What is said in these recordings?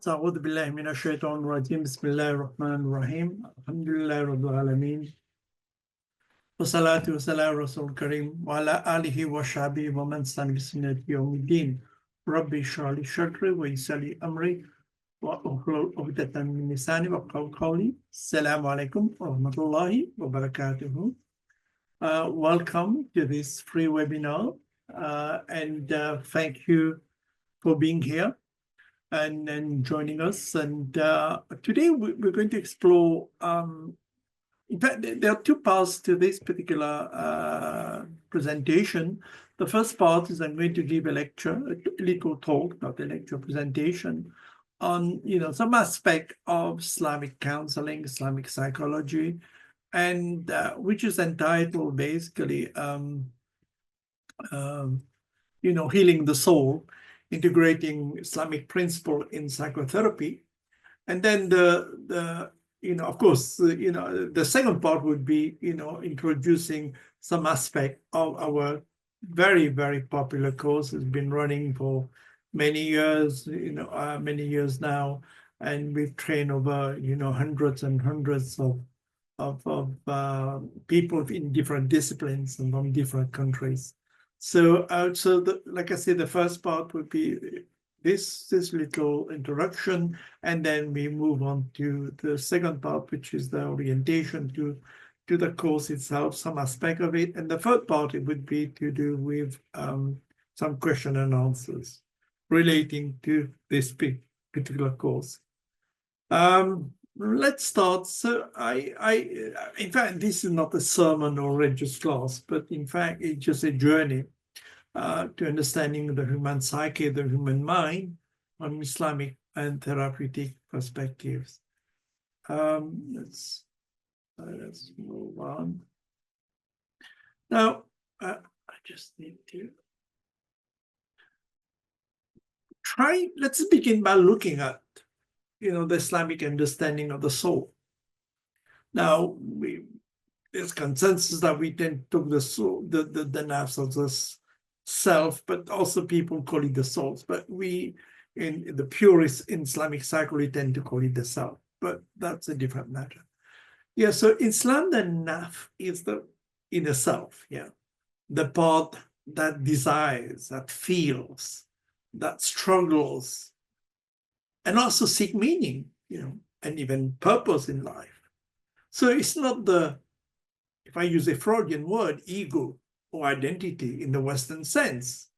أعوذ بالله من الشيطان الرجيم بسم الله الرحمن الرحيم الحمد لله رب العالمين والصلاة والسلام على رسول الكريم وعلى آله وصحبه ومن استنى بسنته يوم الدين ربي اشرح لي صدري ويسر لي أمري واحلل عقدة من لساني يفقهوا قولي السلام عليكم ورحمة الله وبركاته. Welcome to this free webinar and thank you for being here and joining us. And today we're going to explore, in fact, there are two parts to this particular presentation. The first part is I'm going to give a lecture, a little talk, not a lecture, presentation on, some aspect of Islamic counseling, Islamic psychology, and which is entitled basically, healing the soul, integrating Islamic principle in psychotherapy. And then the second part would be, introducing some aspect of our very, very popular course. It's been running for many years, many years now. And we've trained over, hundreds and hundreds of people in different disciplines and from different countries. So, like I said, the first part would be this little introduction, and then we move on to the second part, which is the orientation to the course itself, some aspect of it, and the third part it would be to do with some question and answers relating to this particular course. Let's start. So in fact, this is not a sermon or religious class, but in fact, it's just a journey to understanding the human psyche, the human mind, on Islamic and therapeutic perspectives. Let's move on. Now, I just need to let's begin by looking at the Islamic understanding of the soul. Now, there's consensus that we tend to the soul, the nerves of the self, but also people call it the souls. But we, in the purists in Islamic psychology, tend to call it the self. But that's a different matter. Yeah. So in Islam, the nafs is the inner self. Yeah, the part that desires, that feels, that struggles, and also seek meaning, and even purpose in life. So it's not if I use a Freudian word, ego or identity in the Western sense.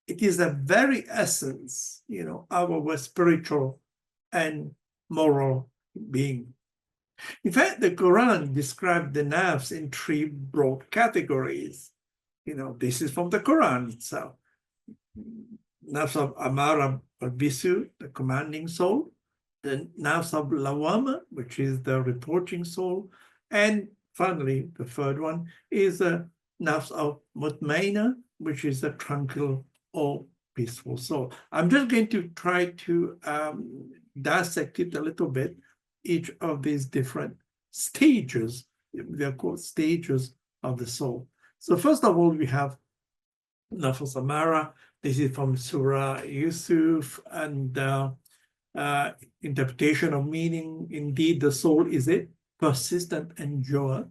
It is the very essence, of our spiritual and moral being. In fact, the Quran described the nafs in three broad categories. This is from the Quran itself. Nafs of Amara or Bisu, the commanding soul, the nafs of Lawama, which is the reporting soul, and finally, the third one is the nafs of Mutmaina, which is the tranquil or peaceful soul. I'm just going to try to dissect it a little bit, each of these different stages. They're called stages of the soul. So first of all, we have nafs Amara. This is from Surah Yusuf, and interpretation of meaning. Indeed, the soul is a persistent enjoiner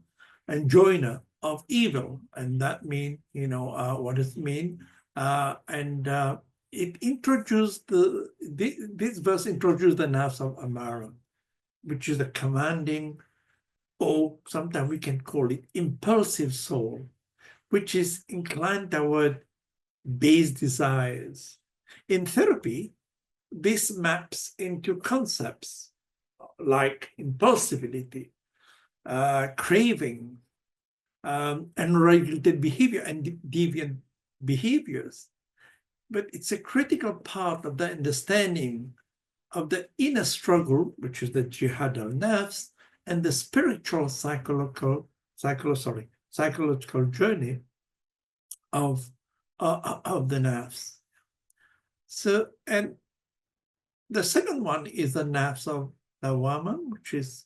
of evil, and that means, what does it mean? It introduced this verse introduced the nafs of Amara, which is the commanding, or sometimes we can call it impulsive soul, which is inclined toward base desires. In therapy, this maps into concepts like impulsivity, craving, unregulated behavior, and deviant behaviors. But it's a critical part of the understanding of the inner struggle, which is the jihad al-nafs, and the spiritual psychological journey of the nafs. So, and the second one is the nafs of Lawama, which is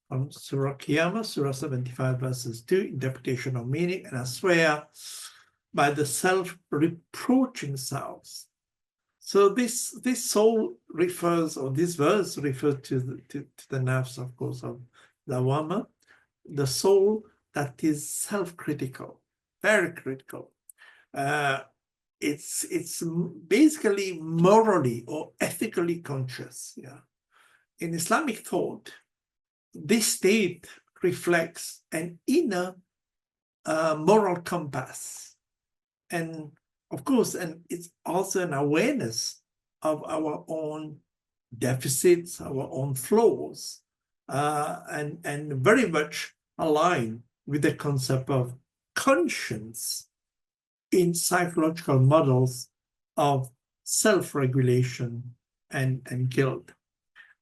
from Surah Qiyamah, Surah 75, verses 2, interpretation of meaning, and I swear by the self-reproaching selves. So this soul refers, or this verse refers to the nerves, of course, of lawama, the soul that is self-critical, very critical. It's basically morally or ethically conscious. Yeah. In Islamic thought, this state reflects an inner moral compass, and of course, and it's also an awareness of our own deficits, our own flaws, and very much aligned with the concept of conscience in psychological models of self-regulation and guilt.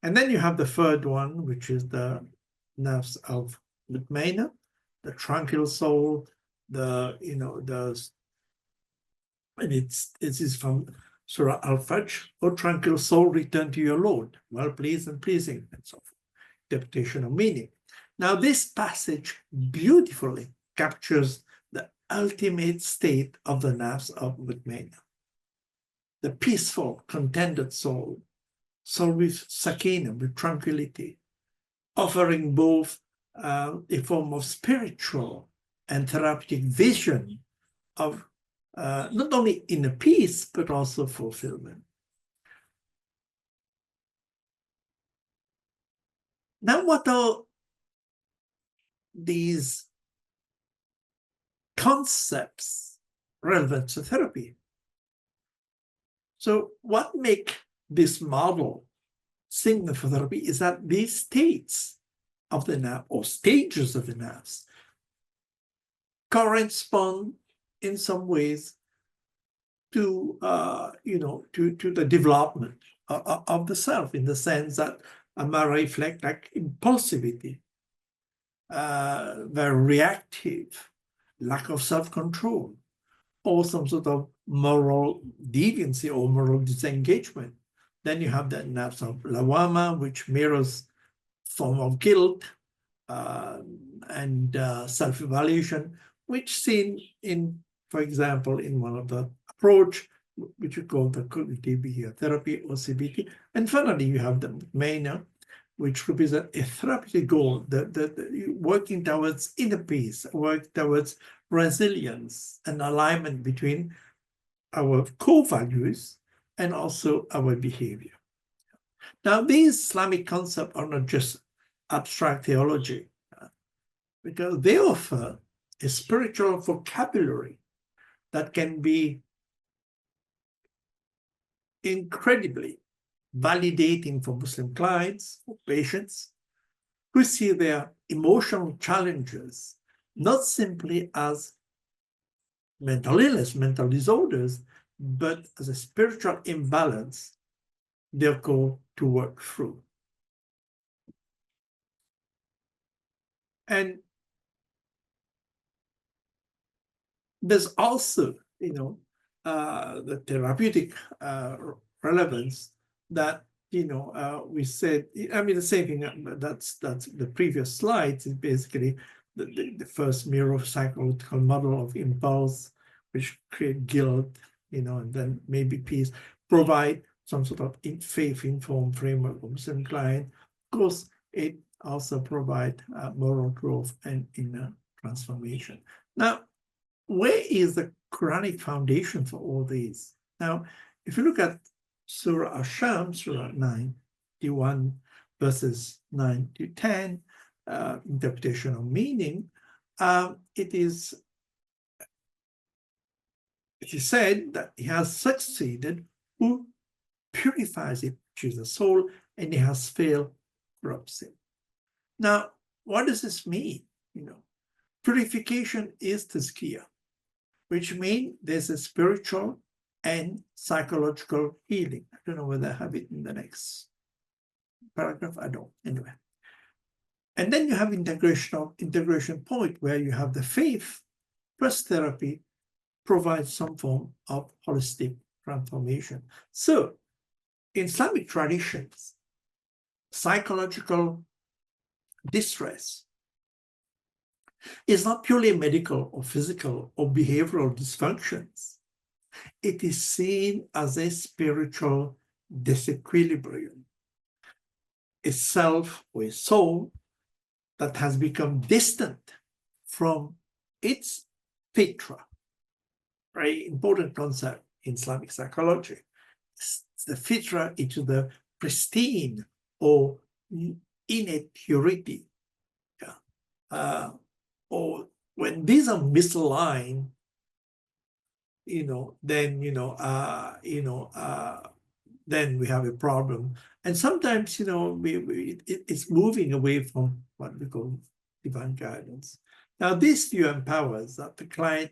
And then you have the third one, which is the nerves of Mutmainah, the tranquil soul, and it is from Surah Al-Fajr, O tranquil soul, return to your Lord, well pleased and pleasing, and so forth. Interpretation of meaning. Now, this passage beautifully captures the ultimate state of the nerves of Mutmainah. The peaceful, contented soul with sakina, with tranquility, offering both a form of spiritual and therapeutic vision of not only inner peace, but also fulfillment. Now, what are these concepts relevant to therapy? So what make this model signal for therapy is that these states of the nerve, or stages of the nerves, correspond in some ways to the development of the self, in the sense that Namara reflect like impulsivity, very reactive, lack of self-control, or some sort of moral deviancy or moral disengagement. Then you have the nerves of lawama, which mirrors form of guilt and self-evaluation, which seen in, for example, in one of the approach, which we call the cognitive behavior therapy, or CBT. And finally, you have the mania, which represents a therapeutic goal, the working towards inner peace, work towards resilience and alignment between our core values and also our behavior. Now, these Islamic concepts are not just abstract theology, because they offer a spiritual vocabulary that can be incredibly validating for Muslim clients or patients who see their emotional challenges not simply as mental illness, mental disorders, but as a spiritual imbalance they're called to work through. And there's also, the therapeutic relevance that, we said, I mean, the same thing, that's the previous slides is basically the first mirror of psychological model of impulse, which create guilt, and then maybe peace, provide some sort of faith-informed framework for Muslim client. Of course, it also provide moral growth and inner transformation. Now, where is the Quranic foundation for all these? Now, if you look at Surah Ash-Shams, Surah 91, verses 9 to 10, interpretation of meaning, it is said that he has succeeded who purifies it, which is the soul, and he has failed, corrupts it. Now, what does this mean? Purification is tazkiyah, which means there's a spiritual and psychological healing. I don't know whether I have it in the next paragraph. I don't. Anyway. And then you have integration point, where you have the faith plus therapy provides some form of holistic transformation. So in Islamic traditions, psychological distress is not purely medical or physical or behavioral dysfunctions. it is seen as a spiritual disequilibrium, a self or a soul that has become distant from its fitra. Very important concept in Islamic psychology. The fitra into the pristine or innate purity. Or when these are misaligned, then then we have a problem. And sometimes, it's moving away from what we call divine guidance. Now, this view empowers that the client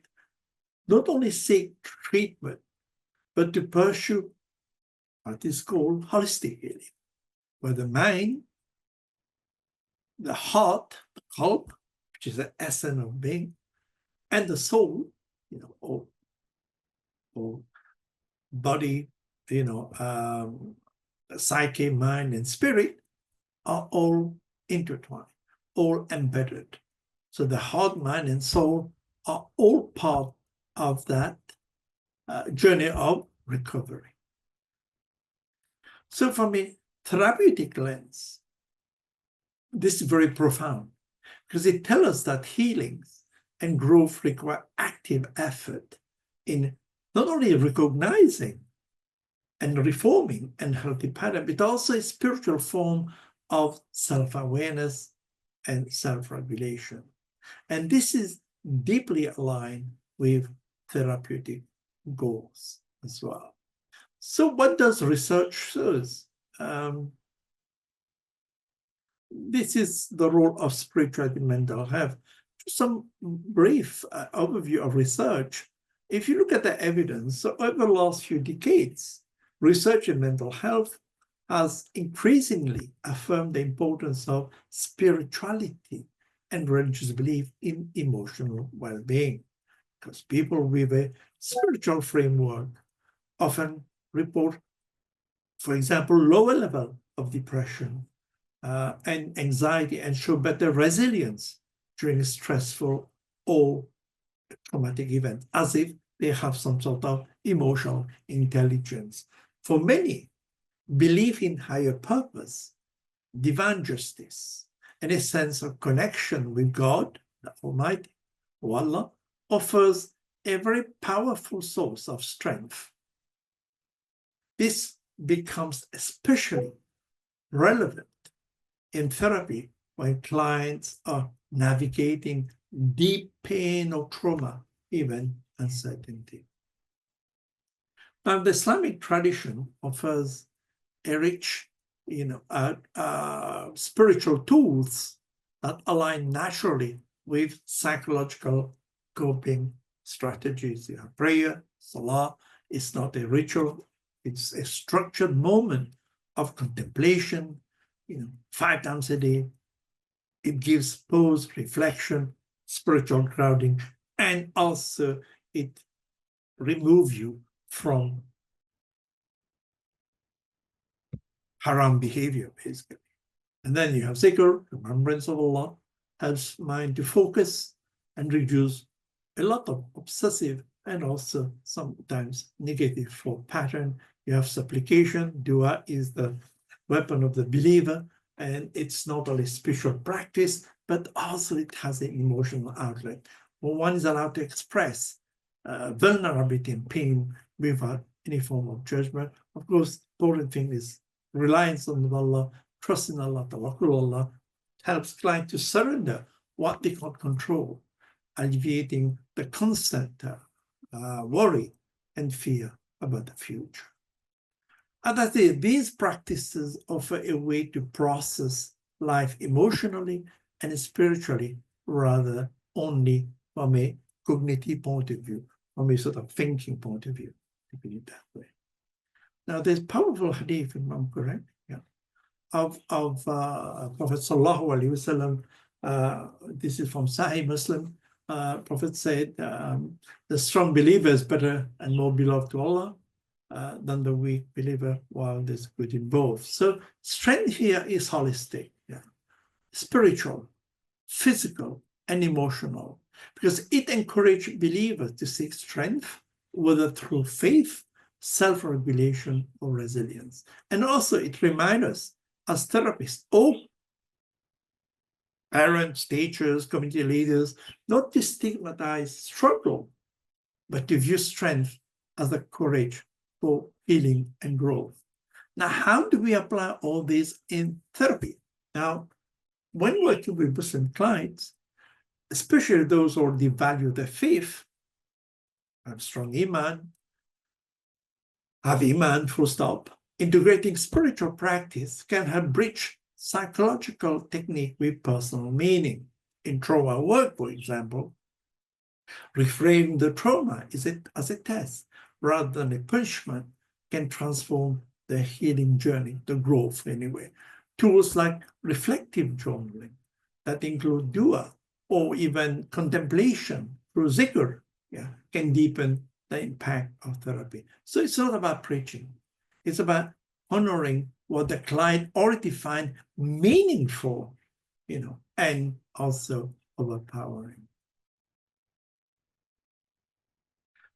not only seek treatment, but to pursue what is called holistic healing, where the mind, the heart, the qalb, which is the essence of being, and the soul, or body, psyche, mind, and spirit are all intertwined, all embedded. So the heart, mind, and soul are all part of that journey of recovery. So from a therapeutic lens, this is very profound because it tells us that healings and growth require active effort in not only recognizing and reforming a healthy pattern, but also a spiritual form of self-awareness and self-regulation. And this is deeply aligned with therapeutic goals as well. So what does research shows? This is the role of spirituality in mental health. Some brief overview of research. If you look at the evidence, so over the last few decades, research in mental health has increasingly affirmed the importance of spirituality and religious belief in emotional well-being, because people with a spiritual framework often report, for example, lower level of depression and anxiety, and show better resilience during stressful or traumatic events, as if they have some sort of emotional intelligence. For many, belief in higher purpose, divine justice, and a sense of connection with God, the Almighty, or Allah, offers a very powerful source of strength. This becomes especially relevant in therapy when clients are navigating deep pain or trauma, even uncertainty. Now, the Islamic tradition offers a rich, spiritual tools that align naturally with psychological coping strategies. Prayer, salah, is not a ritual. It's a structured moment of contemplation, 5 times a day. It gives pause, reflection, spiritual grounding, and also it removes you from haram behavior, basically. And then you have zikr, remembrance of Allah, helps mind to focus and reduce a lot of obsessive and also sometimes negative thought pattern. You have supplication. Dua is the weapon of the believer, and it's not only spiritual practice, but also it has an emotional outlet. When one is allowed to express vulnerability and pain without any form of judgment. Of course, the important thing is reliance on Allah, trust in Allah, tawakkul Allah, helps clients to surrender what they can't control, alleviating the constant worry and fear about the future. And I say these practices offer a way to process life emotionally and spiritually, rather only from a cognitive point of view, from a sort of thinking point of view, to put it that way. Now, there's powerful hadith, if I'm correct, of Prophet Sallallahu Alaihi Wasallam. This is from Sahih Muslim. Prophet said, the strong believer is better and more beloved to Allah than the weak believer, while there's good in both. So strength here is holistic, spiritual, physical, and emotional, because it encourages believers to seek strength whether through faith, self-regulation, or resilience. And also it reminds us as therapists, parents, teachers, community leaders, not to stigmatize struggle, but to view strength as the courage for healing and growth. Now, how do we apply all this in therapy? Now, when working with Muslim clients, especially those who already value their faith, have strong iman, have iman, full stop, integrating spiritual practice can help bridge psychological technique with personal meaning. In trauma work, for example, reframing the trauma as a test rather than a punishment can transform the healing journey, the growth anyway. Tools like reflective journaling that include dua or even contemplation through zikr, can deepen the impact of therapy. So it's not about preaching. It's about honoring what the client already find meaningful, and also overpowering.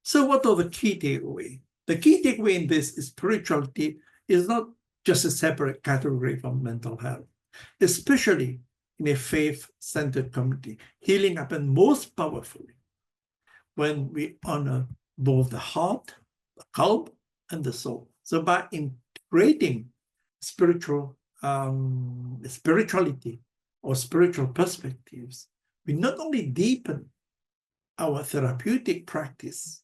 So what are the key takeaways? The key takeaway in this is spirituality is not just a separate category from mental health, especially in a faith-centered community. Healing happens most powerfully when we honor both the heart, the qalb, and the soul. So by integrating spirituality or spiritual perspectives, we not only deepen our therapeutic practice,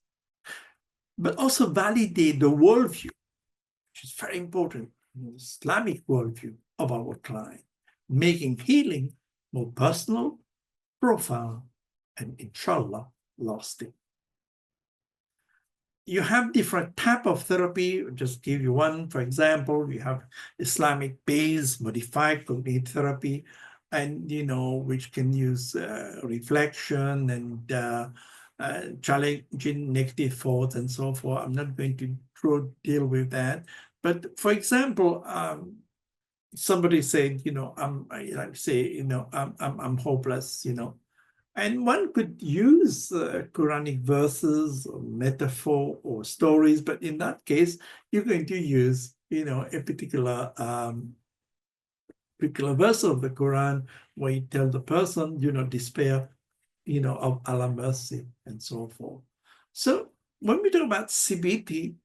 but also validate the worldview, which is very important, the Islamic worldview of our client, making healing more personal, profound, and inshallah, lasting. You have different type of therapy. I'll just give you one. For example, you have Islamic-based modified cognitive therapy, and which can use reflection and challenging negative thoughts and so forth. I'm not going to deal with that. But for example, somebody said, I'm hopeless, and one could use Quranic verses or metaphor or stories, but in that case, you're going to use, a particular verse of the Quran where you tell the person, despair, of Allah's mercy and so forth. So when we talk about CBT,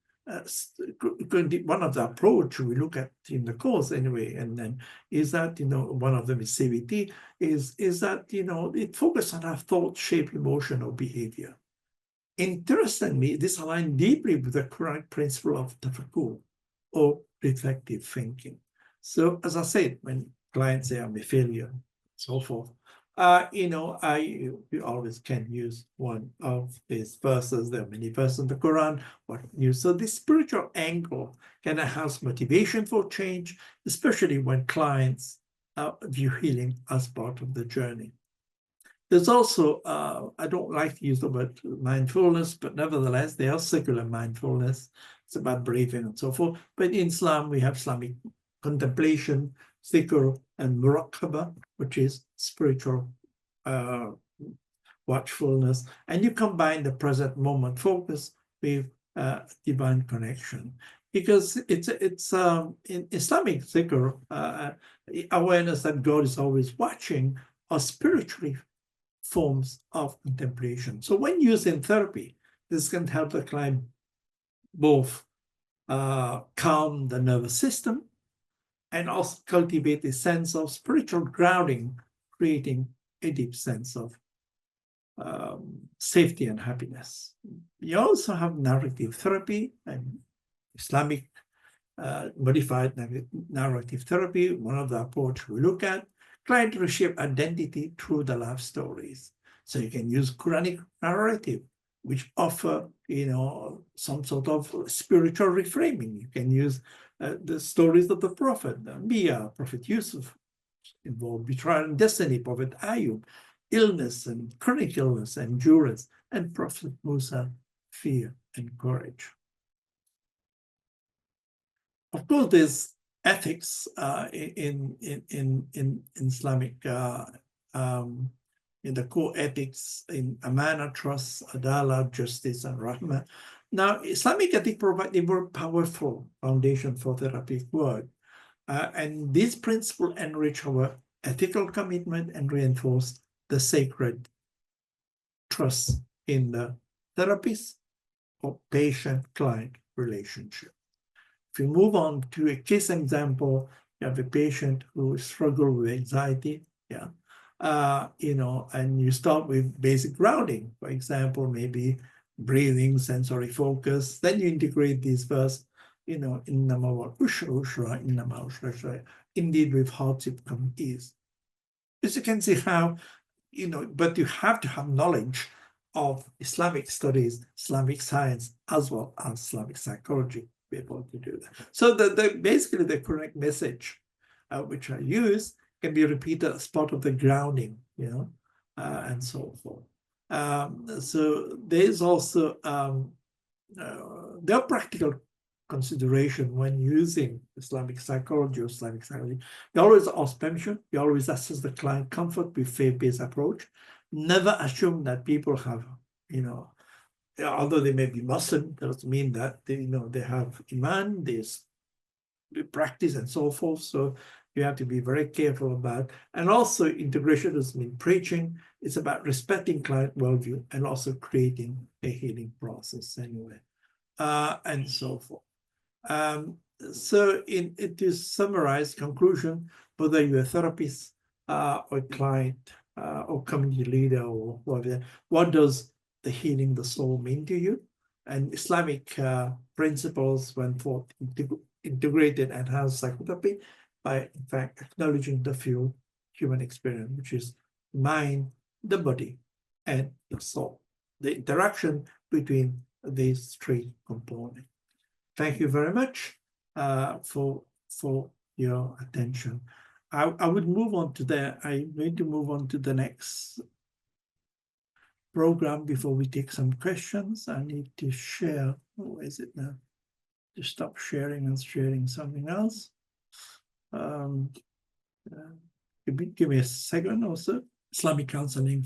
one of the approach we look at in the course anyway, and then is that, one of them is CBT, is that, it focuses on our thought, shape, emotion, or behavior. Interestingly, this aligns deeply with the Quranic principle of tafakkur, or reflective thinking. So as I said, when clients say I'm a failure, so forth, you always can use one of these verses. There are many verses in the Quran. So this spiritual angle can enhance motivation for change, especially when clients view healing as part of the journey. There's also, I don't like to use the word mindfulness, but nevertheless, there are secular mindfulness. It's about breathing and so forth. But in Islam, we have Islamic contemplation, zikr, and muraqabah, which is spiritual watchfulness. And you combine the present moment focus with divine connection. Because it's in Islamic zikr, awareness that God is always watching, or spiritually forms of contemplation. So when used in therapy, this can help the client both calm the nervous system and also cultivate a sense of spiritual grounding, creating a deep sense of safety and happiness. You also have narrative therapy and Islamic modified narrative therapy. One of the approach we look at, client reshape identity through the life stories. So you can use Quranic narrative, which offer, some sort of spiritual reframing. You can use the stories of the Prophet, Anbiya, Prophet Yusuf, involved betrayal and destiny, Prophet Ayub, illness and chronic illness, endurance, and Prophet Musa, fear and courage. Of course, there's ethics in Islamic, in the core ethics in amana, trust, adala, justice, and rahmah. Now, Islamic ethics provide a more powerful foundation for therapeutic work. And these principles enrich our ethical commitment and reinforce the sacred trust in the therapist or patient-client relationship. If we move on to a case example, you have a patient who struggles with anxiety, and you start with basic grounding. For example, maybe breathing, sensory focus. Then you integrate these first, in Namara, in Namara, indeed with hardship come ease. As you can see how, but you have to have knowledge of Islamic studies, Islamic science, as well as Islamic psychology to be able to do that. So basically the correct message which I use can be repeated as part of the grounding, and so forth. So there's also there are practical consideration when using Islamic psychology or Islamic psychology. You always ask permission. You always assess the client comfort with faith-based approach. Never assume that people have, although they may be Muslim, doesn't mean that they have iman, they practice and so forth. So you have to be very careful about. And also integration doesn't mean preaching. It's about respecting client worldview and also creating a healing process anyway, and so forth. So to summarize conclusion, whether you're a therapist or a client or community leader or whatever, what does the healing the soul mean to you? And Islamic principles went forth integrated and enhanced psychotherapy by, in fact, acknowledging the full human experience, which is mind, the body, and the soul. The interaction between these three components. Thank you very much for your attention. I would move on to I'm going to move on to the next program before we take some questions. I need to share. Where is it now? To stop sharing and sharing something else. Give me a second also. Islamic counseling.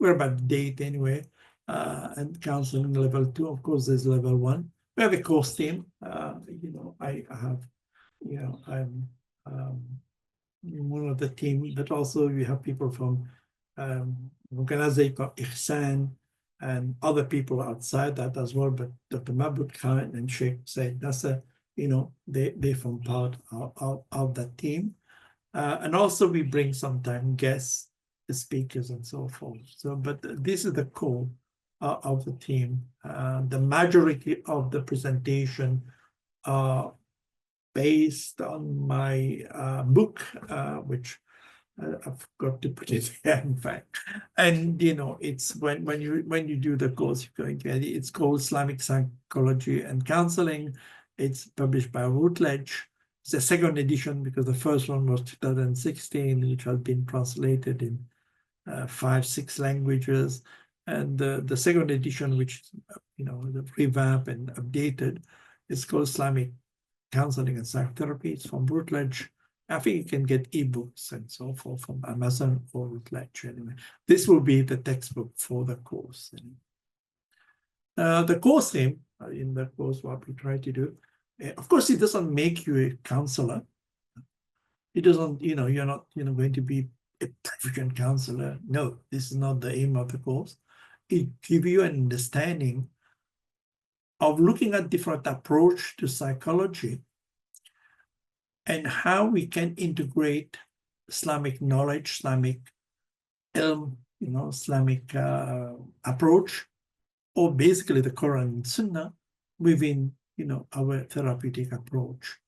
We're about date anyway. And counseling level 2. Of course, there's level 1. We have a course team. I have, I'm one of the team, but also we have people from organization called Ihsan and other people outside that as well. But Dr. Mahmoud Khan and Sheikh Said Nasser, they form part of that team. And also we bring sometimes guests, speakers, and so forth. So, but this is the core of the team. The majority of the presentation are based on my book, which I've got to put it here, in fact. And it's when you do the course, you're going to get it. It's called Islamic Psychology and Counseling. It's published by Routledge. It's the second edition because the first one was 2016, which has been translated in 5-6 languages. And the second edition, which the revamped and updated, is called Islamic Counseling and Psychotherapy. It's from Routledge. I think you can get ebooks and so forth from Amazon or Routledge anyway. This will be the textbook for the course. The course theme in the course, what we try to do, of course, it doesn't make you a counselor. It doesn't, you're not, going to be a proficient counselor. No, this is not the aim of the course. It gives you an understanding of looking at different approach to psychology and how we can integrate Islamic knowledge, Islamic ilm, Islamic approach, or basically the Quran and Sunnah within, our therapeutic approach.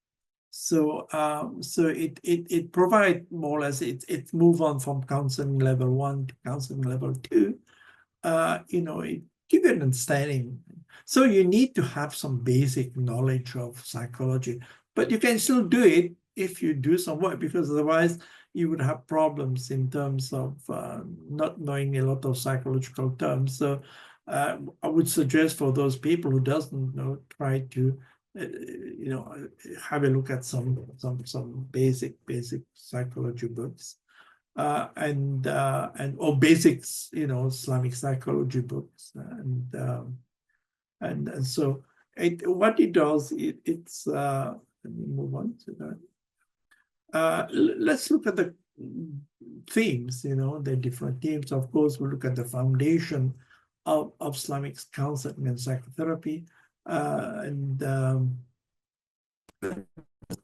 So, it provides more or less, it move on from counseling level 1 to counseling level 2. It gives you an understanding. So you need to have some basic knowledge of psychology, but you can still do it if you do some work, because otherwise you would have problems in terms of not knowing a lot of psychological terms. So I would suggest for those people who doesn't know, try to have a look at some basic psychology books, and or basics, Islamic psychology books, and And so what it does, it's let me move on to that. Let's look at the themes, the different themes. Of course, we look at the foundation of Islamic counseling and psychotherapy, and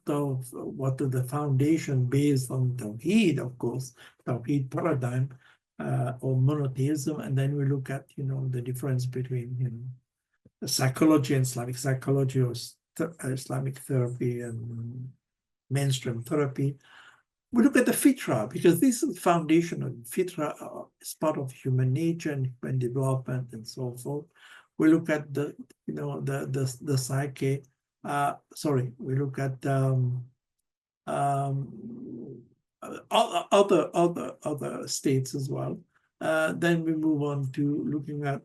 of what is the foundation based on Tawheed, of course, Tawheed paradigm, or monotheism, and then we look at, the difference between, psychology and Islamic psychology, or Islamic therapy and mainstream therapy. We look at the fitra, because this is the foundation of fitra, is part of human nature and human development and so forth. We look at the psyche. We look at other states as well. Then we move on to looking at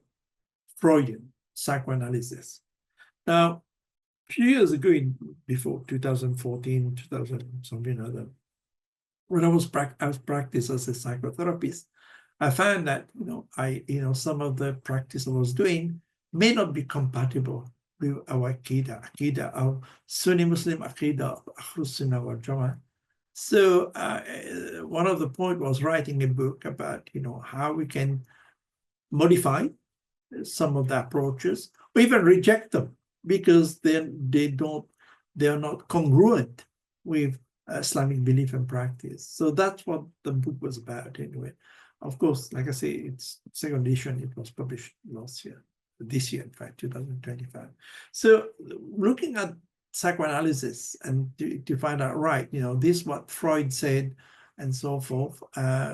Freudian psychoanalysis. Now, a few years ago, before 2014, 2000 something other, when I was practicing as a psychotherapist, I found that some of the practice I was doing may not be compatible with our Aqidah, our Sunni Muslim Aqidah, Ahlus Sunnah wal Jama'ah. So one of the point was writing a book about how we can modify some of the approaches, or even reject them, because then they are not congruent with Islamic belief and practice. So that's what the book was about anyway. Of course, like I say, it's second edition. It was published this year, in fact, 2025. So looking at psychoanalysis and to find out, right, this is what Freud said and so forth.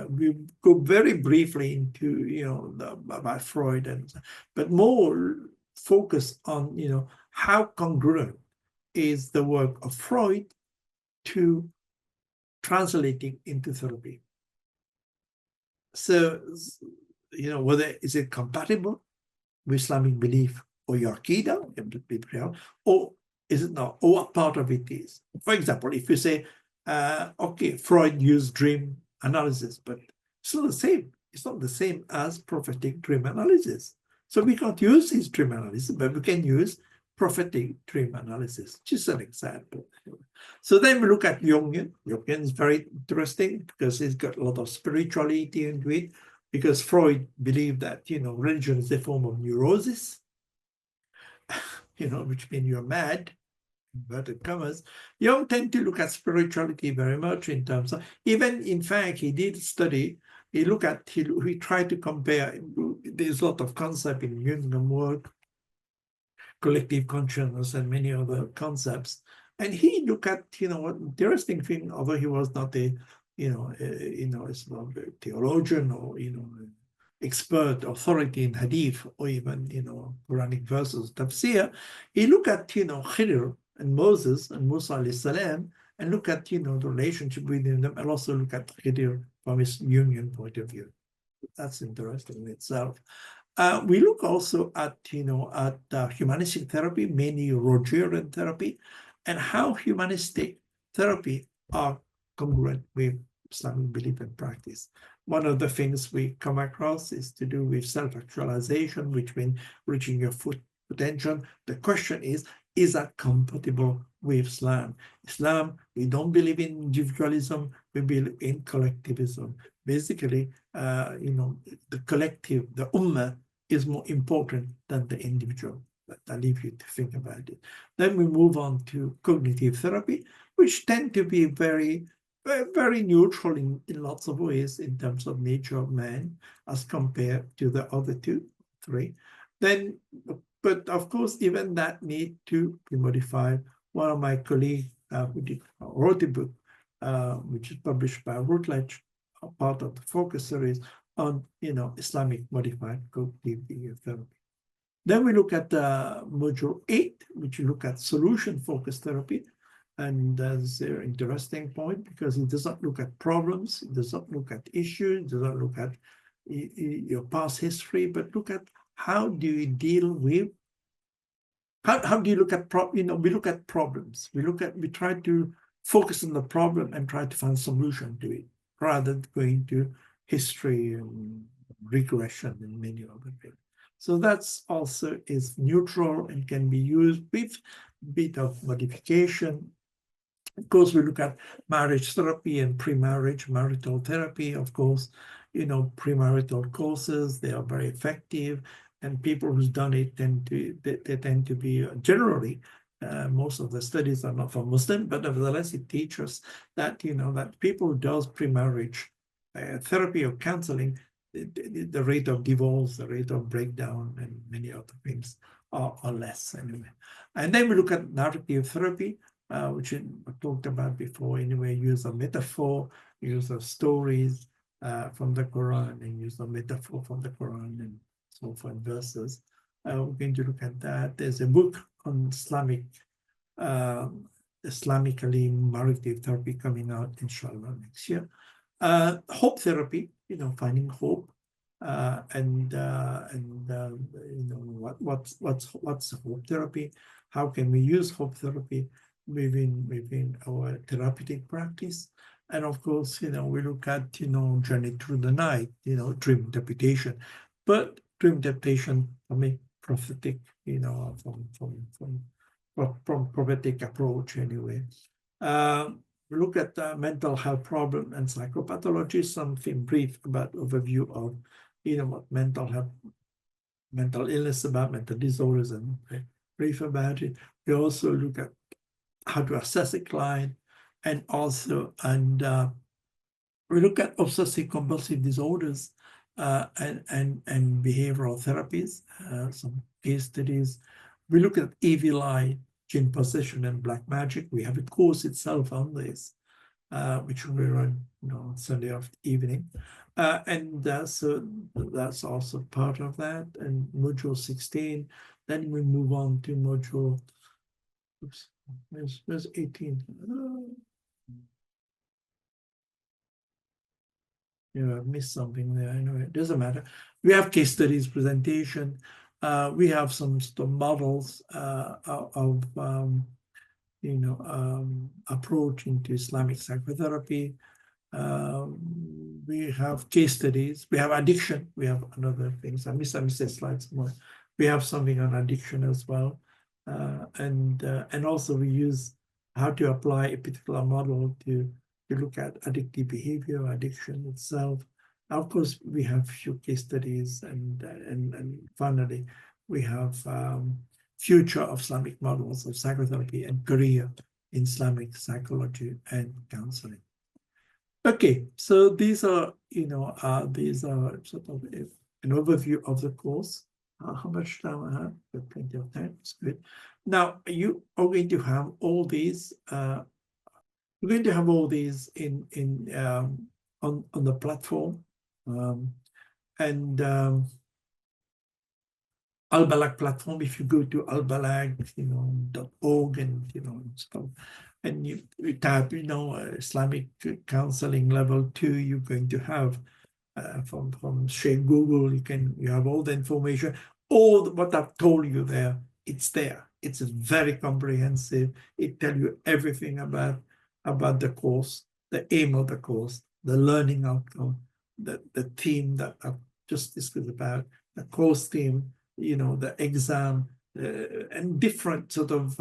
We go very briefly into, about Freud, but more focus on, how congruent is the work of Freud to translating into therapy. So, whether is it compatible with Islamic belief or your Aqidah, or is it not, or what part of it is? For example, if you say, okay, Freud used dream analysis, but it's not the same. It's not the same as prophetic dream analysis. So we can't use his dream analysis, but we can use prophetic dream analysis, just an example. So then we look at Jungian. Jungian is very interesting because it's got a lot of spirituality into it, because Freud believed that, religion is a form of neurosis, which means you're mad, inverted commas. Jung tend to look at spirituality very much in terms of, even in fact, he did study, he tried to compare, there's a lot of concept in Jungian work, collective consciousness and many other concepts. And he looked at, what interesting thing, although he was not a, it's not a theologian or, expert authority in Hadith or even, Quranic verses, tafsir, he looked at, Khidr and Moses and Musa alayhi salam, and look at, the relationship between them, and also look at Khidr from his Jungian point of view. That's interesting in itself. We look also at, humanistic therapy, mainly Rogerian therapy, and how humanistic therapy are congruent with Islamic belief and practice. One of the things we come across is to do with self-actualization, which means reaching your full potential. The question is that compatible with Islam? Islam, we don't believe in individualism, we believe in collectivism. Basically, the collective, the ummah, is more important than the individual. But I leave you to think about it. Then we move on to cognitive therapy, which tend to be very, very neutral in lots of ways in terms of nature of man as compared to the other three. Then, but of course, even that need to be modified. One of my colleagues who wrote a book, which is published by Routledge, part of the focus series on, Islamic modified cognitive therapy. Then we look at module 8, which we look at solution-focused therapy. And that's an interesting point because it does not look at problems, it does not look at issues, it does not look at your past history, but look at how do you deal with, how do you look at, we look at problems. We try to focus on the problem and try to find a solution to it, rather than going to history and regression and many other things. So that's also is neutral and can be used with a bit of modification. Of course, we look at marriage therapy and pre-marriage marital therapy. Of course, premarital courses, they are very effective, and people who've done it tend to be generally, most of the studies are not for Muslim, but nevertheless, it teaches that, that people who does pre-marriage therapy or counseling, the rate of divorce, the rate of breakdown, and many other things are less anyway. And then we look at narrative therapy, which I talked about before anyway, use of metaphor, use of stories from the Quran, and use of metaphor from the Quran, and so forth, verses. We're going to look at that. There's a book on Islamically narrative therapy coming out, inshallah, next year. Hope therapy, finding hope, what's hope therapy? How can we use hope therapy within our therapeutic practice? And of course, we look at journey through the night, dream interpretation, but dream interpretation from a prophetic, from prophetic approach anyway. We look at mental health problem and psychopathology, something brief about overview of what mental health, mental illness about, mental disorders, and brief about it. We also look at how to assess a client, and we look at obsessive compulsive disorders and behavioral therapies, some case studies. We look at evil eye, jinn possession, and black magic. We have a course itself on this, which we run Sunday evening. So that's also part of that. And module 16, then we move on to module, oops, where's 18? I missed something there. Anyway, it doesn't matter. We have case studies, presentation. We have some models of approach into Islamic psychotherapy. We have case studies. We have addiction. We have another things. I missed a slide somewhere. We have something on addiction as well, and also we use how to apply a particular model to look at addictive behavior, addiction itself. Of course, we have few case studies, and finally, we have future of Islamic models of psychotherapy and career in Islamic psychology and counseling. Okay, so these are sort of an overview of the course. How much time I have? Got plenty of time. It's good. Now you are going to have all these. We're going to have all these on the platform, and Al-Balag platform. If you go to albalag.org and stuff, and you type Islamic counseling level 2, you're going to have from straight Google. You have all the information. All what I've told you there, it's there. It's very comprehensive. It tells you everything about the course, the aim of the course, the learning outcome, the theme that I've just discussed about, the course theme, the exam, and different sort of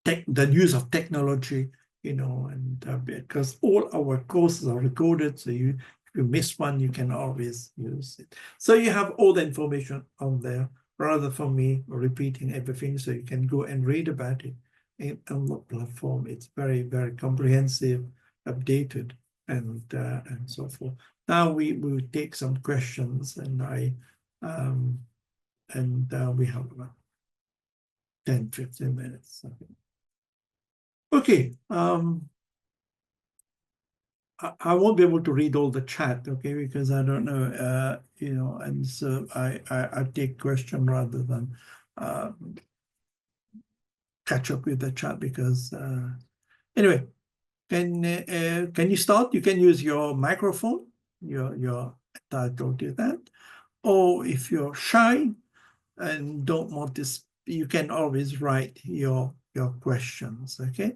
the use of technology, and because all our courses are recorded, so if you miss one, you can always use it. So you have all the information on there, rather than me repeating everything, so you can go and read about it on the platform. It's very, very comprehensive, updated, and so forth. Now we will take some questions, and we have about 10-15 minutes. Okay. I won't be able to read all the chat, okay, because I don't know, and so I take question rather than catch up with the chat, because anyway, can you start? You can use your microphone. You're entitled to that. Or if you're shy and don't want this, you can always write your questions, okay,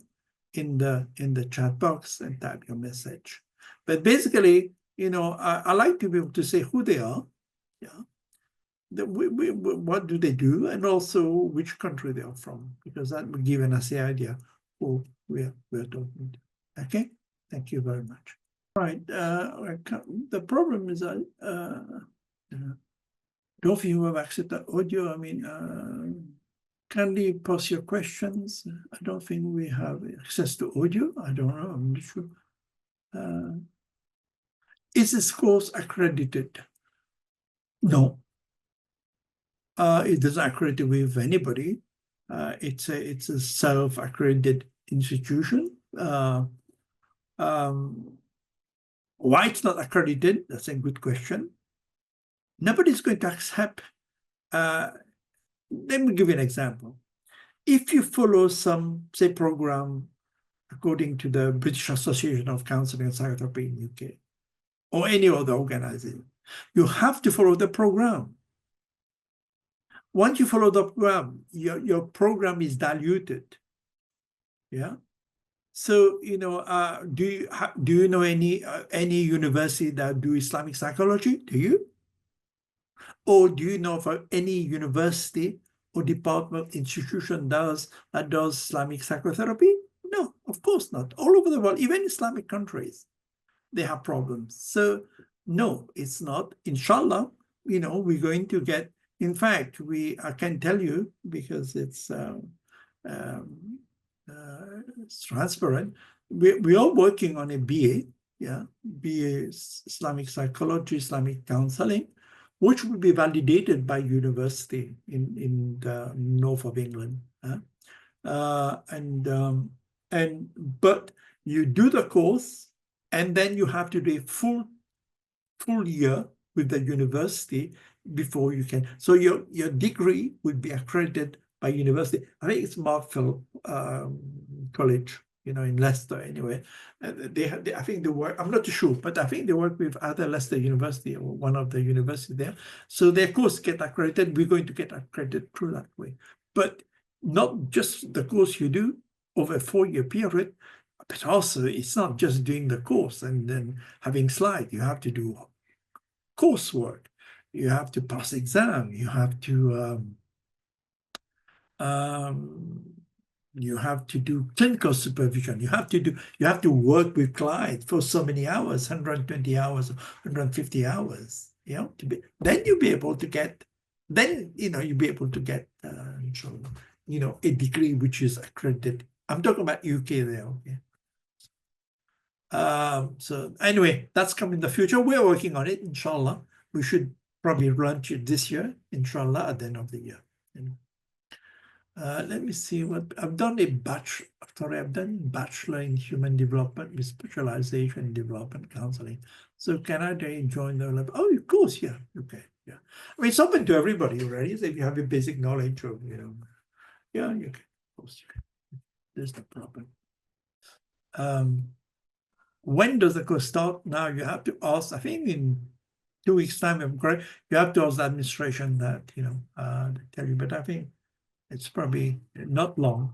in the chat box, and type your message. But basically, I like to be able to say who they are, Yeah. What do they do, and also which country they are from, because that will give us the idea who we're talking to. Okay, thank you very much. Right, the problem is that those of you who have access to audio, I mean, kindly post your questions. I don't think we have access to audio. I don't know, I'm not sure. Is this course accredited? No. It doesn't accredit with anybody. It's a self-accredited institution. Why it's not accredited? That's a good question. Nobody's going to accept. Let me give you an example. If you follow some, say, program according to the British Association of Counselling and Psychotherapy in UK, or any other organization, you have to follow the program. Once you follow the program, your program is diluted. Yeah. So, you know, do you know any university that do Islamic psychology? Do you? Or do you know of any university or department institution that does Islamic psychotherapy? No, of course not. All over the world, even Islamic countries, they have problems. So no, it's not. Inshallah, you know, we're going to get. In fact, I can tell you, because it's transparent. We are working on a BA, yeah, BA Islamic Psychology, Islamic Counselling, which will be validated by university in the north of England. But you do the course, and then you have to do a full year with the university before you can. So your degree would be accredited by university. I think it's Markfield College, you know, in Leicester anyway. I think they work, I'm not too sure, but I think they work with either Leicester University or one of the universities there. So their course get accredited. We're going to get accredited through that way. But not just the course you do over a 4-year period, but also it's not just doing the course and then having slides. You have to do coursework. You have to pass exam. You have to do clinical supervision. You have to work with clients for so many hours, 120 hours, 150 hours. You know, then you'll be able to get. Then you'll be able to get, a degree which is accredited. I'm talking about UK there. Okay. So anyway, that's coming in the future. We're working on it, inshallah. We should probably launch it this year, inshallah, at the end of the year. Let me see what I've done. I've done bachelor in human development with specialization in development counseling. So can I join the lab? Oh, of course, yeah. Okay, yeah. I mean, it's open to everybody already. So if you have a basic knowledge of, yeah, you can. Of course, you can. There's no problem. When does the course start? Now you have to ask, I think in 2 weeks' time, if I'm correct, you have to ask the administration that, they tell you, but I think it's probably not long.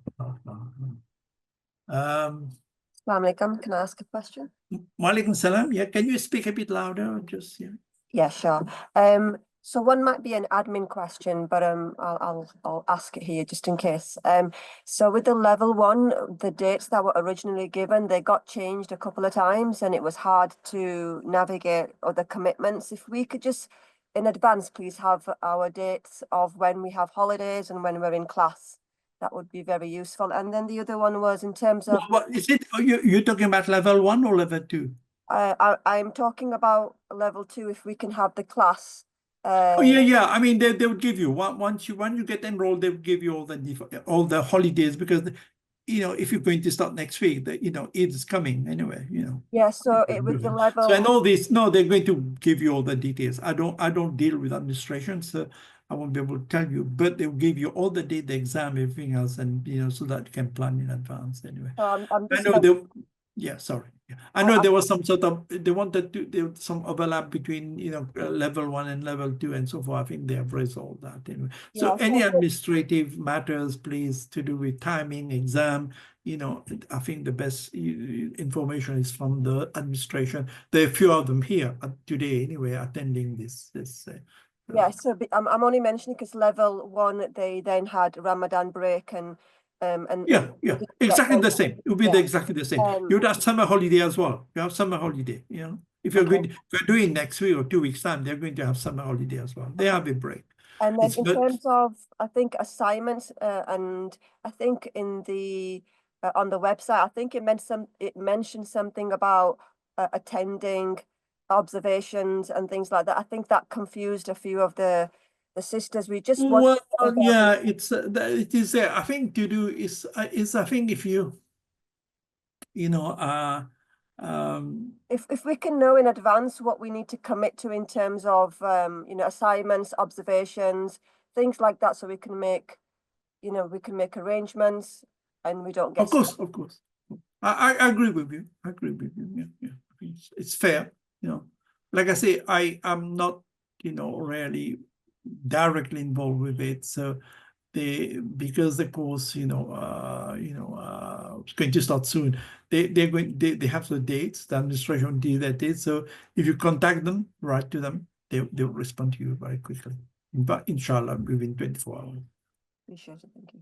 Assalamu alaikum. Can I ask a question? Walaikum salam. Yeah, can you speak a bit louder? Just, yeah. Yeah, sure. So one might be an admin question, but I'll ask it here just in case. So with the level 1, the dates that were originally given, they got changed a couple of times, and it was hard to navigate other commitments. If we could just, in advance, please have our dates of when we have holidays and when we're in class, that would be very useful. And then the other one was in terms of what is it? You're talking about level 1 or level 2? I'm talking about level 2. If we can have the class. Oh yeah. I mean, they would give you once you get enrolled, they would give you all the holidays, because if you're going to start next week, it's coming anyway. Yeah. So it was the level. So I know this. No, they're going to give you all the details. I don't deal with administration, so I won't be able to tell you. But they'll give you all the date, the exam, everything else, and so that you can plan in advance anyway. I'm just I know yeah, sorry. I know there was some sort of, they wanted to, there was some overlap between, level 1 and level 2 and so forth. I think they have resolved that anyway. So any administrative matters, please, to do with timing, exam, I think the best information is from the administration. There are a few of them here today anyway, attending this Yeah, so I'm only mentioning because level 1 they then had Ramadan break and Yeah, exactly the same. It would be yeah. exactly the same. You would have summer holiday as well. You have summer holiday. You know, if you're Okay. going, if you're doing next week or 2 weeks time, they're going to have summer holiday as well. They have a break. And then It's in but terms of, I think, assignments, and I think in the on the website, I think it mentioned something about attending observations and things like that. I think that confused a few of the sisters. We just want well, yeah, it's it is there. I think to do is I think if you know if we can know in advance what we need to commit to in terms of assignments, observations, things like that, so we can make arrangements and we don't get of course. I agree with you. I agree with you. Yeah. It's fair. You know, like I say, I am not really directly involved with it. So because the course it's going to start soon. They have the dates. The administration did that date. So if you contact them, write to them, they'll respond to you very quickly. But inshallah, within 24 hours. Appreciate it. Thank you.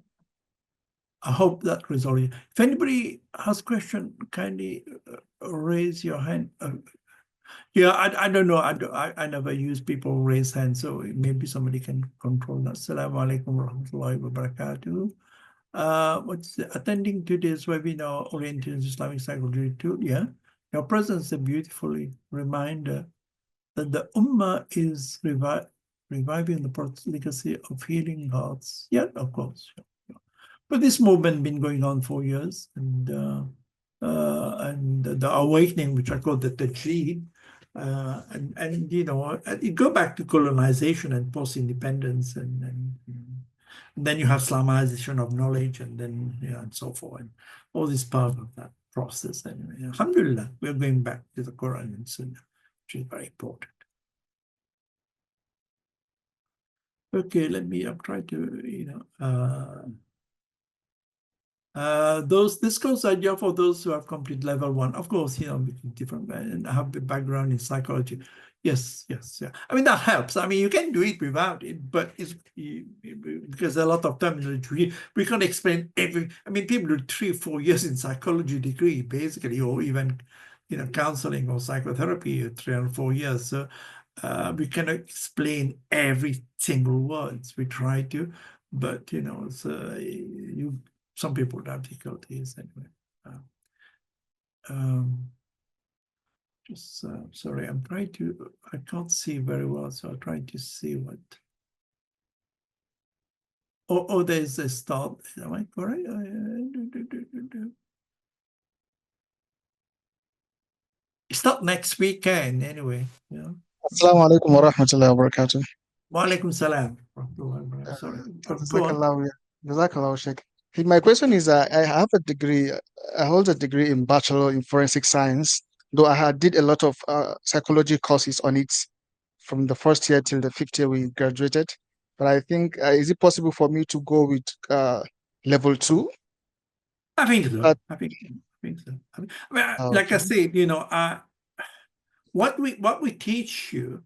I hope that resolves it. If anybody has question, kindly raise your hand. Yeah, I don't know. I never use people raise hands, so maybe somebody can control that. Assalamu alaikum warahmatullahi wabarakatuh. Attending today's webinar oriented in Islamic psychology tool? Yeah, your presence is a beautiful reminder that the Ummah is reviving the legacy of healing hearts. Yeah, of course. Yeah. But this movement been going on for years, and the awakening, which I call the Tajdeed, and it go back to colonization and post-independence, and then you have Islamization of knowledge, and then and so forth, and all this part of that process. And alhamdulillah, we're going back to the Quran and Sunnah, which is very important. Okay, I'm trying to this goes idea for those who have completed level 1. Of course, different and have a background in psychology. Yes, yeah. I mean, that helps. I mean, you can do it without it, but it's because a lot of terminology we can't explain every. I mean, people do 3-4 years in psychology degree, basically, or even counseling or psychotherapy, 3 or 4 years. So we cannot explain every single words. We try to, but some people have difficulties anyway. Just sorry, I can't see very well, so I'll try to see what. Oh, there's a start. Am I correct? It's not next weekend anyway. Yeah. Assalamu alaikum wa rahmatullahi wa barakatuh. Wa alaikum salam. Sorry. Go on. Jazakallah, Sheikh. My question is, I have a degree, I hold a degree in Bachelor in Forensic Science, though I did a lot of psychology courses on it from the first year till the 5th year we graduated. But I think, is it possible for me to go with level 2? I think so. I think so. I mean, like I said, what we teach you,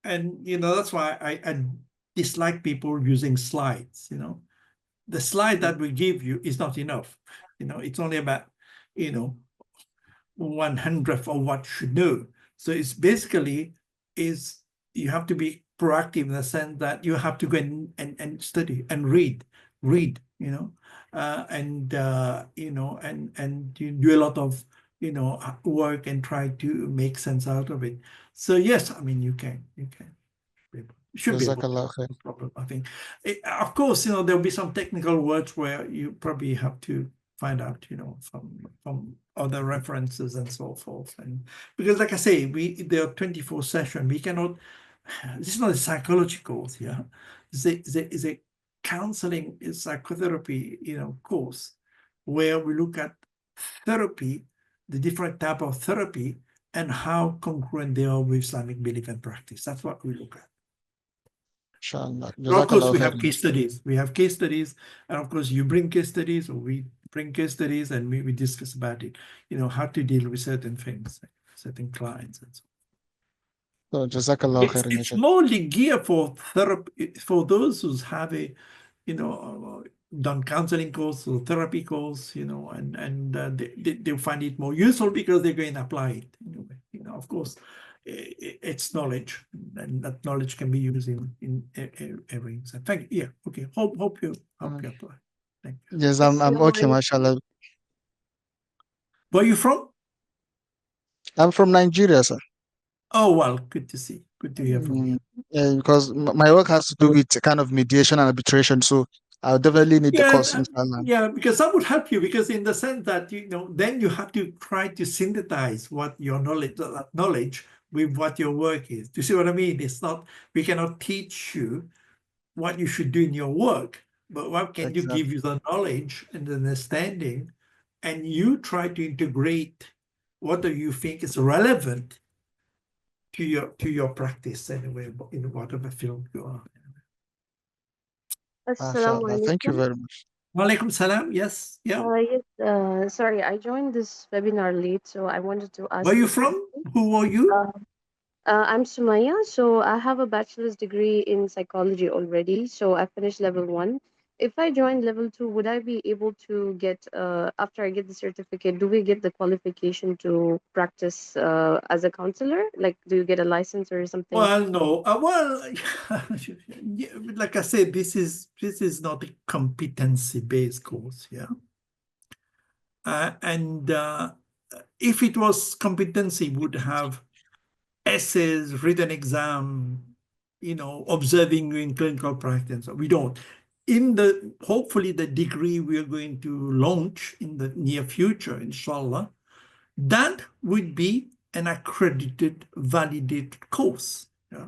and that's why I dislike people using slides. The slide that we give you is not enough. It's only about 1/100th of what you should know. So it's basically you have to be proactive in the sense that you have to go and study and read, and you do a lot of work and try to make sense out of it. So yes, I mean you can. You should be able to. No problem, I think. Of course, there'll be some technical words where you probably have to find out, from other references and so forth. And because, like I say, there are 24 sessions. We cannot. This is not a psychology course, yeah. It's a counseling, psychotherapy, course where we look at therapy, the different type of therapy, and how congruent they are with Islamic belief and practice. That's what we look at. Of course, we have case studies. And of course, you bring case studies, or we bring case studies, and we discuss about it. How to deal with certain things, certain clients, and so on. So Jazakallah khairan, ya It's Sheikh. more geared for therapy, for those who have a, you know, done counseling course or therapy course, you know, and they find it more useful because they're going to apply it. You know, of course, it's knowledge, and that knowledge can be used in every. So thank you. Yeah. Okay. Hope you apply. Thank you. Yes, I'm okay, mashallah. Where are you from? I'm from Nigeria, sir. Oh well, good to see. Good to hear from you. Yeah, because my work has to do with kind of mediation and arbitration, so I'll definitely need the Yeah, course, inshallah. yeah, because that would help you, because in the sense that, you know, then you have to try to synthesize what your knowledge with what your work is. Do you see what I mean? It's not, we cannot teach you what you should do in your work, but what can you give Exactly. you the knowledge and the understanding, and you try to integrate what do you think is relevant to your practice anyway, in whatever field you are. Assalamu Mashallah. Thank you alaikum. very much. Walaikum salam. Yes. Yeah. Yes, sorry, I joined this webinar late, so I wanted to ask Where are you a from? question. Who are you? I'm Sumaya, so I have a bachelor's degree in psychology already, so I finished level 1. If I join level 2, would I be able to get, after I get the certificate, do we get the qualification to practice as a counselor? Like, do you get a license or something? Well, no. Well, yeah, like I said, this is not a competency-based course, yeah. And if it was competency, would have essays, written exam, you know, observing in clinical practice. We don't. Hopefully the degree we are going to launch in the near future, inshallah, that would be an accredited, validated course, yeah,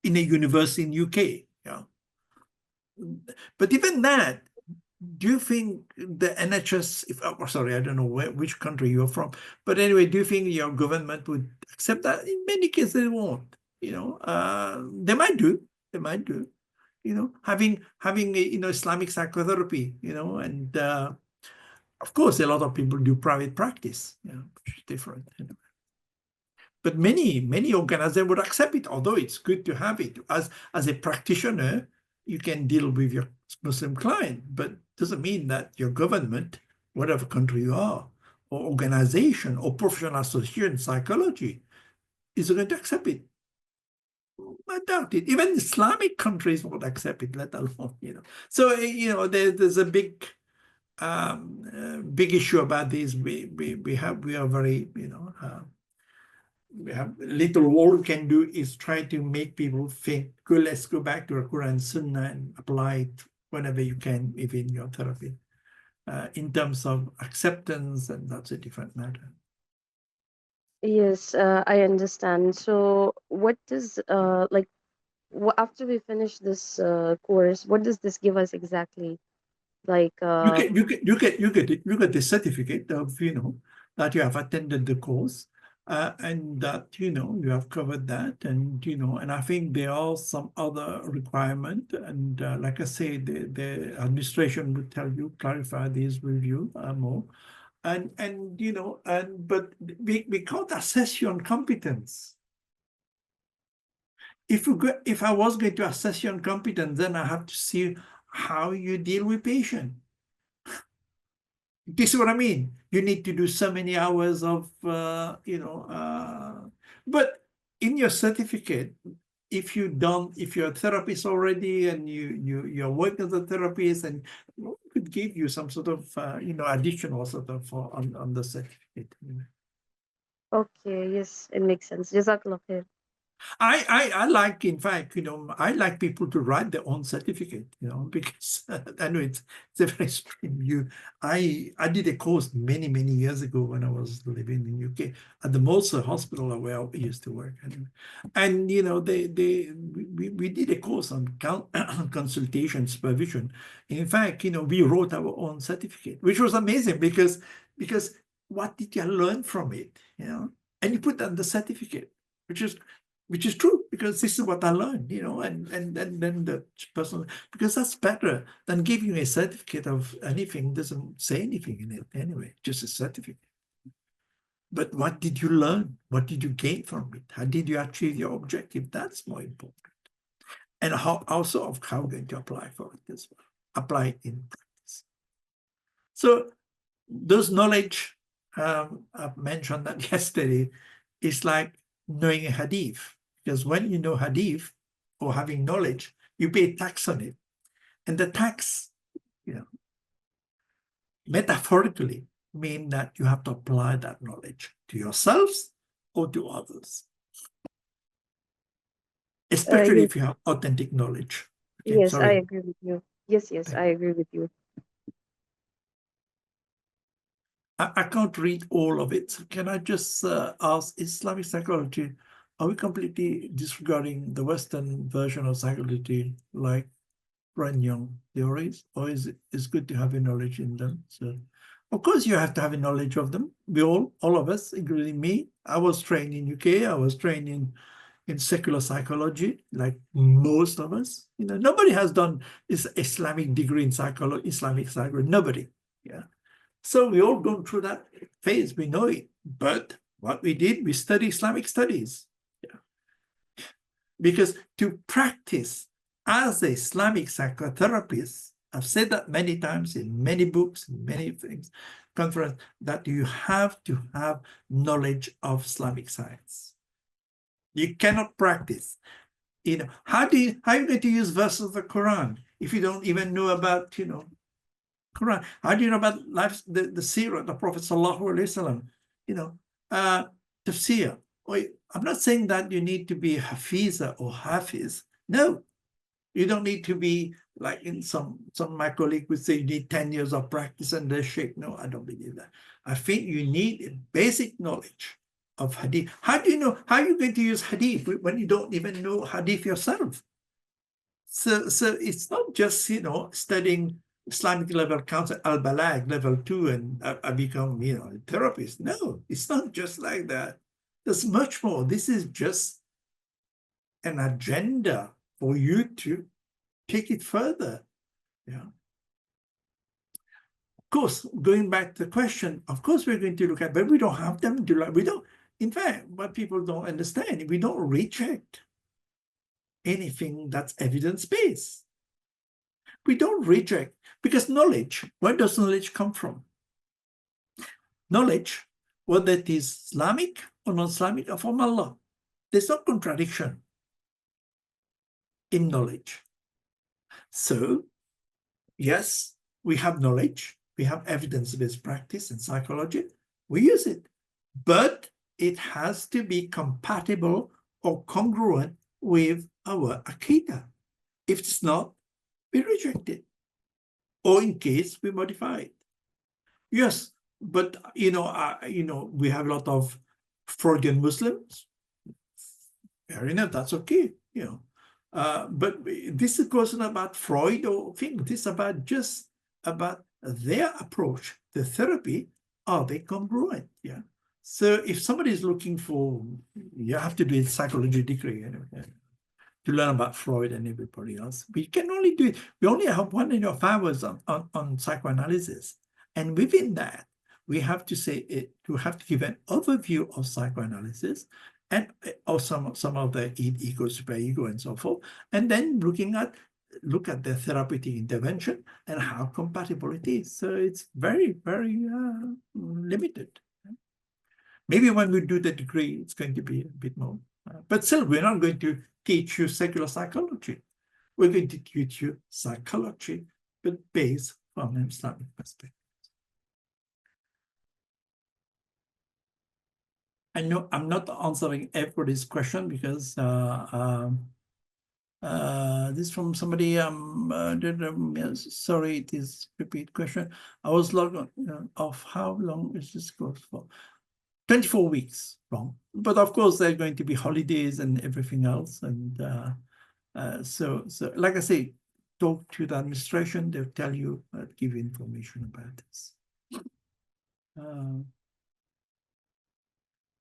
in a university in UK. Yeah. But even that, do you think the NHS, sorry, I don't know which country you're from, but anyway, do you think your government would accept that? In many cases, they won't. You know, they might do. They might do. You know, having Islamic psychotherapy. You know, and of course, a lot of people do private practice. You know, which is different. You know. But many organizations would accept it, although it's good to have it. As a practitioner, you can deal with your Muslim client, but doesn't mean that your government, whatever country you are, or organization or professional association in psychology, is going to accept it. I doubt it. Even Islamic countries won't accept it, let alone, you know. So, you know, there's a big issue about this. We are very, you know, we have little all we can do is try to make people think, good, let's go back to the Quran Sunnah and apply it whenever you can within your therapy. In terms of acceptance, and that's a different matter. Yes, I understand. So, what does like after we finish this course, what does this give us exactly? Like, You get the certificate of, you know, that you have attended the course, and that, you know, you have covered that, and, you know, and I think there are some other requirement, and like I say, the administration will tell you, clarify these with you more, and you know, but we can't assess you on competence. If I was going to assess you on competence, then I have to see how you deal with patient. This is what I mean. You need to do so many hours of, you know, but in your certificate, if you're a therapist already and you're working as a therapist, and could give you some sort of, you know, additional sort of on the certificate. You know. okay, yes, it makes sense. Jazakallah khair. I like, in fact, you know, I like people to write their own certificate, you know, because I know it's a very strange view. I did a course many years ago when I was living in UK at the Mosul Hospital where I used to work, and you know, we did a course on consultation supervision. In fact, you know, we wrote our own certificate, which was amazing because what did you learn from it, you know, and you put on the certificate, which is true, because this is what I learned, you know, and then the person, because that's better than giving you a certificate of anything, doesn't say anything in it anyway, just a certificate. But what did you learn? What did you gain from it? How did you achieve your objective? That's more important. And how also of how you're going to apply for it as well. Apply it in practice. So those knowledge, I've mentioned that yesterday, is like knowing a hadith. Because when you know hadith or having knowledge, you pay tax on it. And the tax, metaphorically mean that you have to apply that knowledge to yourselves or to others. Especially Yes, if you have authentic knowledge. Okay, yes, I sorry. agree with you. Yes, yes, I agree with you. I can't read all of it. Can I just ask, Islamic psychology, are we completely disregarding the Western version of psychology, like Young theories, or is it's good to have a knowledge in them? So, of course, you have to have a knowledge of them. We all of us, including me, I was trained in UK. I was trained in secular psychology, like most of us. Nobody has done this Islamic degree in Islamic psychology. Nobody. Yeah. So we all gone through that phase. We know it. But what we did, we studied Islamic studies. Yeah. Because to practice as an Islamic psychotherapist, I've said that many times in many books, many things, conference, that you have to have knowledge of Islamic science. You cannot practice. How are you going to use verses of the Quran if you don't even know about, Quran? How do you know about life, the seerah, the Prophet Sallallahu Alaihi Wasallam, tafsir? I'm not saying that you need to be hafiza or hafiz. No, you don't need to be like in my colleague would say you need 10 years of practice and the sheikh. No, I don't believe that. I think you need a basic knowledge of hadith. How do you know? How are you going to use hadith when you don't even know hadith yourself? So it's not just, studying Islamic level counsel, al-balag level 2, and I become, a therapist. No, it's not just like that. There's much more. This is just an agenda for you to take it further. Yeah. Of course, going back to the question, of course we're going to look at, but we don't have them to like, we don't, in fact, what people don't understand, we don't reject anything that's evidence-based. We don't reject, because knowledge, where does knowledge come from? Knowledge, whether it is Islamic or non-Islamic, or from Allah. There's no contradiction in knowledge. So, yes, we have knowledge, we have evidence-based practice and psychology, we use it, but it has to be compatible or congruent with our Aqidah. If it's not, we reject it, or in case we modify it. Yes, but we have a lot of Freudian Muslims. Fair enough, that's okay. But this wasn't about Freud or thing. This is about their approach, the therapy. Are they congruent? Yeah. So if somebody is looking for, you have to do a psychology degree to learn about Freud and everybody else. We can only do it. We only have 1.5 hours on psychoanalysis. And within that, we have to say it, we have to give an overview of psychoanalysis and or some of the ego, superego, and so forth. And then look at the therapeutic intervention and how compatible it is. So it's very, very limited. Maybe when we do the degree, it's going to be a bit more. But still, we're not going to teach you secular psychology. We're going to teach you psychology, but based from an Islamic perspective. I know I'm not answering everybody's question because this is from somebody. Yes, sorry, it is repeat question. I was logged on. Of how long is this course for? 24 weeks long, but of course there are going to be holidays and everything else, and so like I say, talk to the administration. They'll tell you, give you information about this.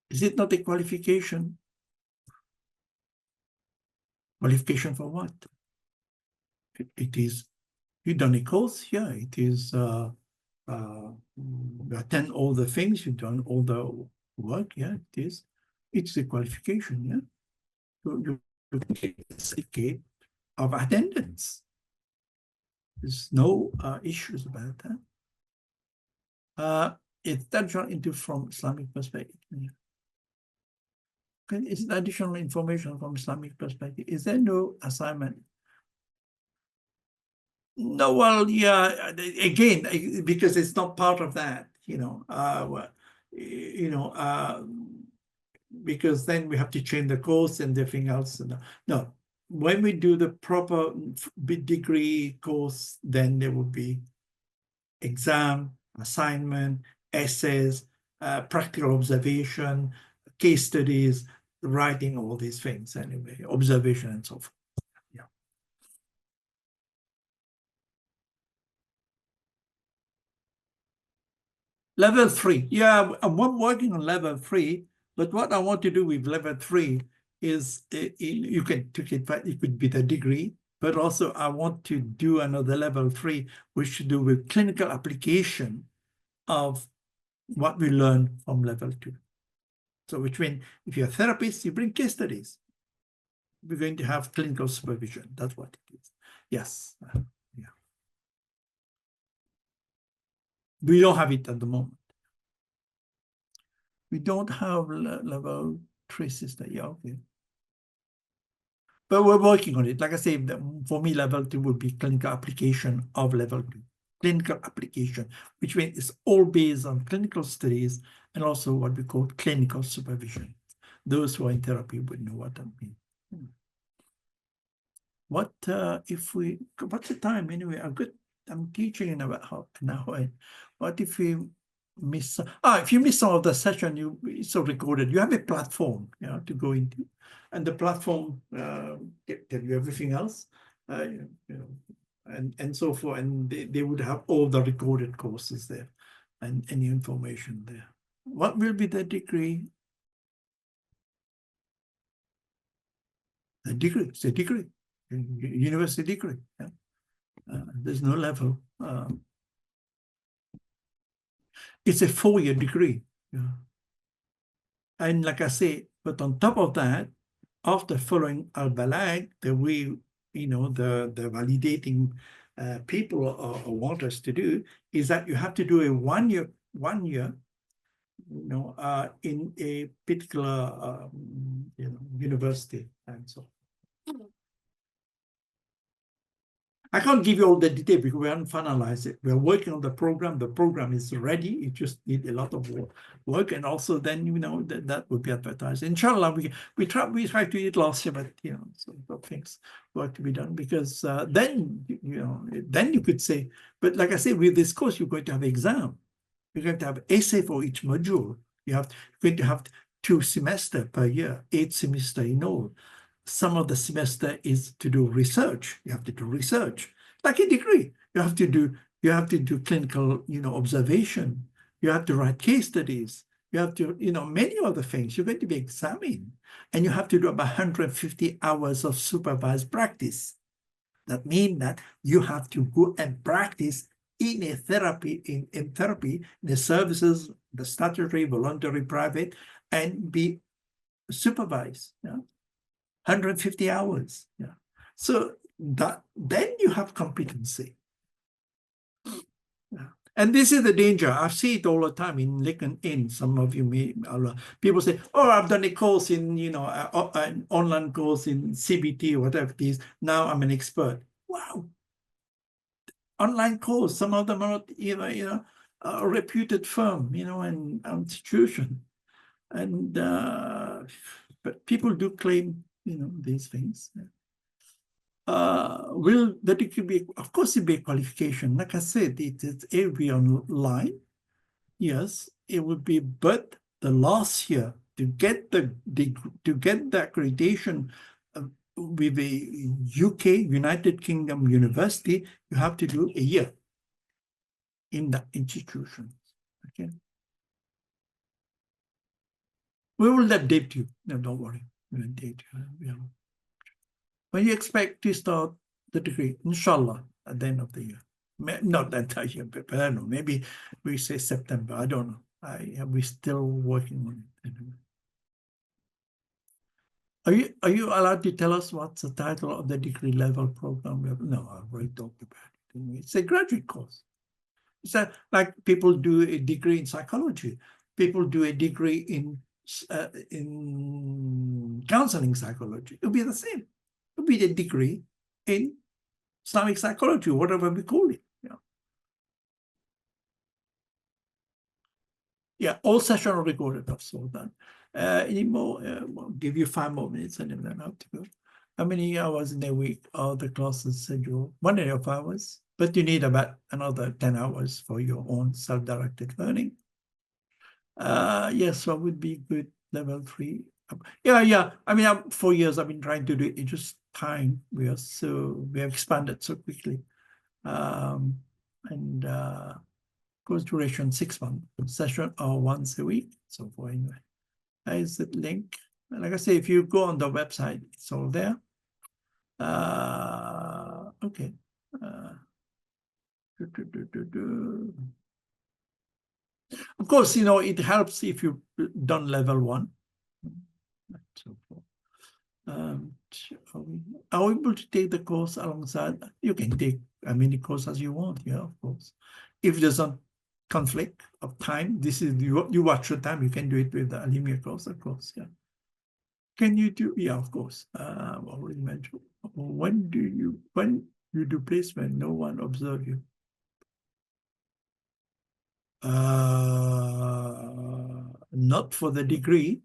Is it not a qualification? Qualification for what? It is, you done a course, yeah, it is you attend all the things, you've done all the work, yeah, it is. It's a qualification, yeah. So you get a certificate of attendance. There's no issues about that. It's additional into from Islamic perspective. Yeah. Okay, it's additional information from Islamic perspective. Is there no assignment? No, well, yeah, again, because it's not part of that, because then we have to change the course and everything else. No, when we do the proper degree course, then there would be exam, assignment, essays, practical observation, case studies, writing, all these things anyway, observation and so forth. Yeah. Level 3. Yeah, I'm working on level 3, but what I want to do with level 3 is you can take it, it could be the degree, but also I want to do another level 3, which to do with clinical application of what we learn from level 2. So which means if you're a therapist, you bring case studies. We're going to have clinical supervision. That's what it is. Yes. Yeah. We don't have it at the moment. We don't have level 3 system. Yeah, okay. But we're working on it. Like I say, for me, level 2 would be clinical application of level 2. Clinical application, which means it's all based on clinical studies and also what we call clinical supervision. Those who are in therapy would know what that means. What what's the time anyway? I'm teaching in about half an hour. What if we miss, if you miss some of the session, it's all recorded. You have a platform, to go into, and the platform tell you everything else, and so forth, and they would have all the recorded courses there and any information there. What will be the degree? The degree, it's a degree, university degree. Yeah. There's no level. It's a 4-year degree. Yeah. And like I say, but on top of that, after following Al-Balag, the way, the validating people want us to do is that you have to do a one year, in a particular, university and so. I can't give you all the detail because we haven't finalized it. We're working on the program. The program is ready. It just needs a lot of work. And also then, that will be advertised. Inshallah, we try to do it last year, but, so things work to be done because then you could say, but like I say, with this course, you're going to have exam. You're going to have essay for each module. You're going to have 2 semesters per year, 8 semesters in all. Some of the semester is to do research. You have to do research, like a degree. You have to do clinical, observation. You have to write case studies. You have to, many other things. You're going to be examined, and you have to do about 150 hours of supervised practice. That means that you have to go and practice in a therapy, in the services, the statutory, voluntary, private, and be supervised. 150 hours. Yeah. So then you have competency. Yeah. And this is the danger. I see it all the time in LinkedIn. Some of you may, people say, oh, I've done a course in, an online course in CBT or whatever it is. Now I'm an expert. Wow. Online course. Some of them are not, a reputed firm, and institution. And, but people do claim, these things. Will that it could be, of course, it be a qualification. Like I said, it will be online. Yes, it would be, but the last year to get the accreditation with a UK, United Kingdom university, you have to do a year in that institution. Okay. We will update you. No, don't worry. We'll update you. When you expect to start the degree, inshallah, at the end of the year. Not the entire year, but I don't know, maybe we say September, I don't know. we're still working on it. Anyway. Are you allowed to tell us what's the title of the degree level program? No, I've already talked about it. It's a graduate course. It's like people do a degree in psychology. People do a degree in counseling psychology. It'll be the same. It'll be a degree in Islamic psychology, whatever we call it. Yeah, all session recorded. That's all done. Any more? I'll give you 5 more minutes and then I have to go. How many hours in a week are the classes scheduled? 1.5 hours, but you need about another 10 hours for your own self-directed learning. Yes, so would be good. Level 3. Yeah. I mean, 4 years I've been trying to do it. It's just time. We have expanded so quickly. Course duration 6 months. Session or once a week. So for anyway, there's the link. And like I say, if you go on the website, it's all there. Okay. Of course, it helps if you've done level 1. So forth. Are we able to take the course alongside? You can take as many courses as you want, yeah, of course. If there's a conflict of time, this is you watch your time, you can do it with the Alimia course, of course, yeah. Can you do, yeah, of course. Already mentioned. When you do placement, no one observe you. Not for the degree,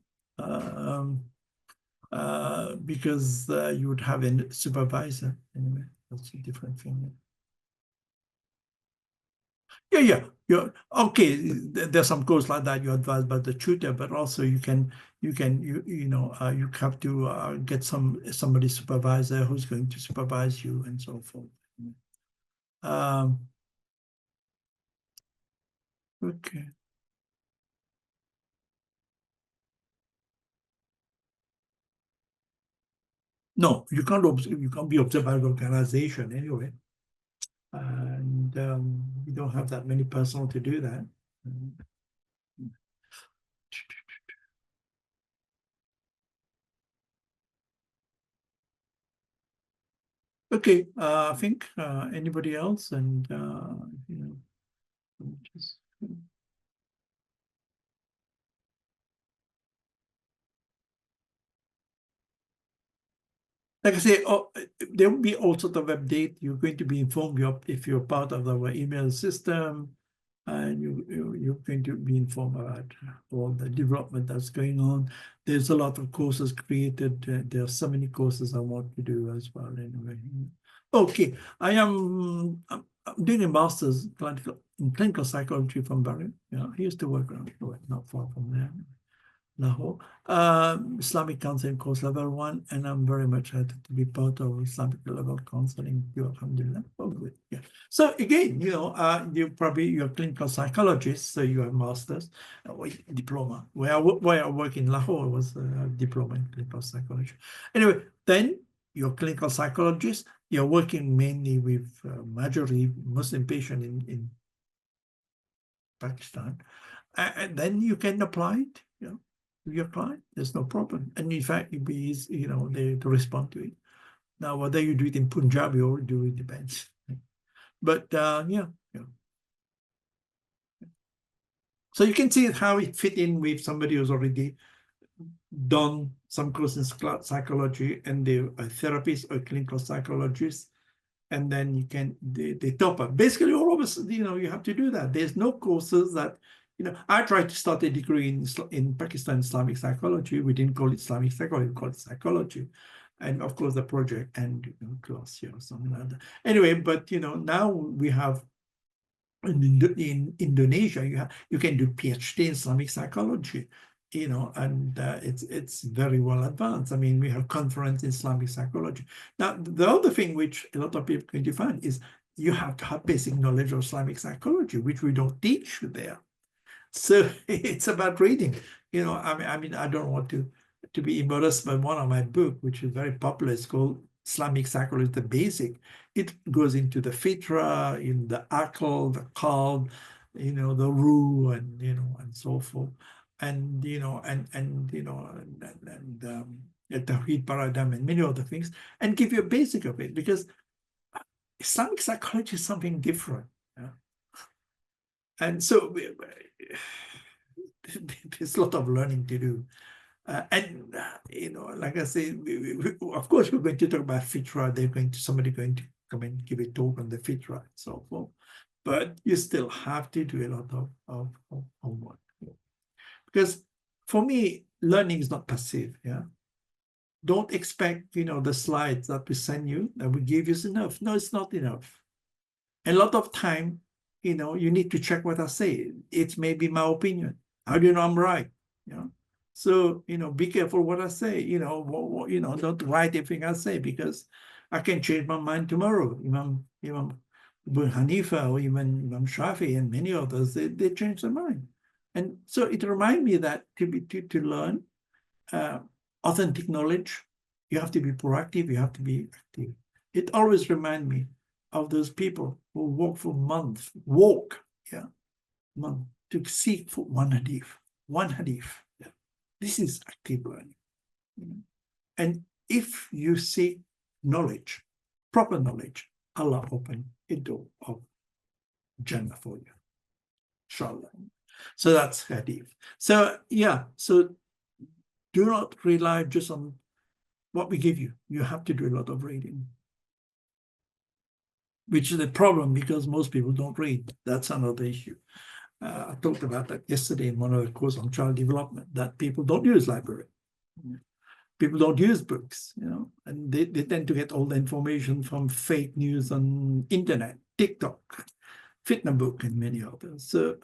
because you would have a supervisor. Anyway, that's a different thing. Yeah. Okay. There's some course like that you're advised by the tutor, but also you have to get somebody supervisor who's going to supervise you and so forth. Okay. No, you can't be observed by the organization anyway. And we don't have that many personnel to do that. Okay, I think anybody else, and just. Like I say, there will be all sort of update. You're going to be informed if you're part of our email system, and you're going to be informed about all the development that's going on. There's a lot of courses created. There are so many courses I want to do as well. Anyway, okay, I'm doing a master's in clinical psychology from Bahrain. Yeah, I used to work around not far from there. Lahore, Islamic counseling course level 1, and I'm very much happy to be part of Islamic level counseling. Alhamdulillah. Oh, good. Yeah. So again, you're a clinical psychologist, so you have masters, diploma. Where I work in Lahore was a diploma in clinical psychology. Anyway, then you're a clinical psychologist. You're working mainly with majority Muslim patients in Pakistan, and then you can apply it. Your client, there's no problem. And in fact, it be easy, they to respond to it. Now, whether you do it in Punjabi or do it depends. But yeah. So you can see how it fit in with somebody who's already done some course in psychology and they're a therapist or a clinical psychologist. And then they top up. Basically, all of us, you have to do that. There's no courses that, I tried to start a degree in Pakistan Islamic psychology. We didn't call it Islamic psychology, we called it psychology. And of course, the project and class here or something like that. Anyway, but now we have in Indonesia, you can do PhD in Islamic psychology, and it's very well advanced. I mean, we have conference in Islamic psychology. Now, the other thing which a lot of people can define is you have to have basic knowledge of Islamic psychology, which we don't teach there. So it's about reading. I mean, I don't want to be embarrassed by one of my book, which is very popular. It's called Islamic Psychology, the Basic. It goes into the fitra, in the aql, the qalb, the Ru and and so forth, and the Tawhid paradigm and many other things, and give you a basic of it, because Islamic psychology is something different. Yeah? And so there's a lot of learning to do. Like I say, of course, we're going to talk about fitra. Somebody going to come and give a talk on the fitra and so forth. But you still have to do a lot of homework. Because for me, learning is not passive. Yeah. Don't expect, the slides that we send you, that we give you is enough. No, it's not enough. A lot of time, you need to check what I say. It may be my opinion. How do you know I'm right? So, be careful what I say. Don't write everything I say, because I can change my mind tomorrow. Imam Abu Hanifa or even Imam Shafi and many others, they change their mind. And so it reminds me that to learn authentic knowledge, you have to be proactive, you have to be active. It always reminds me of those people who month to seek for one hadith. Yeah. This is active learning. And if you seek knowledge, proper knowledge, Allah open a door of Jannah for you. Inshallah. So that's hadith. So yeah, so do not rely just on what we give you. You have to do a lot of reading, which is a problem because most people don't read. That's another issue. I talked about that yesterday in one of the courses on child development, that people don't use library. People don't use books, and they tend to get all the information from fake news on internet, TikTok, fitna book, and many others. So, of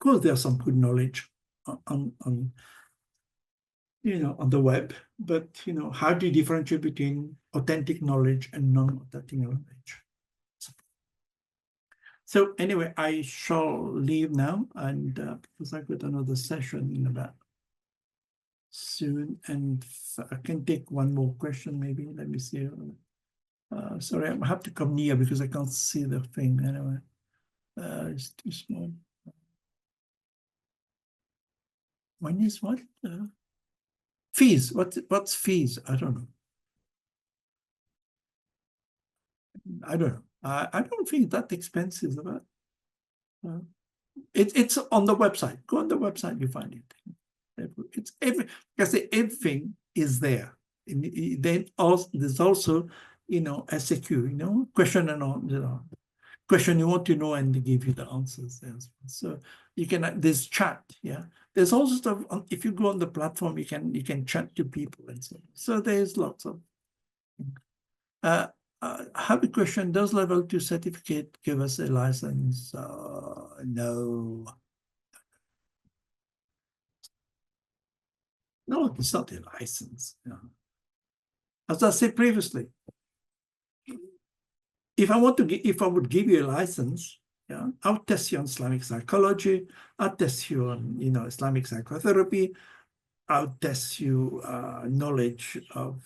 course, there's some good knowledge on the web, but, how do you differentiate between authentic knowledge and non-authentic knowledge? So anyway, I shall leave now, and because I've got another session in about soon, and I can take one more question maybe. Let me see. Sorry, I have to come near because I can't see the thing anyway. It's too small. When is what? Fees. What's fees? I don't know. I don't know. I don't think that expensive about. It's on the website. Go on the website, you find it. It's everything is there. Then also there's also SAQ, question and all, question you want to know, and they give you the answers as well. So you can there's chat, yeah. There's also stuff if you go on the platform, you can chat to people and so on. So there's lots of. I have a question. Does level 2 certificate give us a license? No. No, it's not a license. As I said previously, if I would give you a license, I'll test you on Islamic psychology. I'll test you on Islamic psychotherapy. I'll test you knowledge of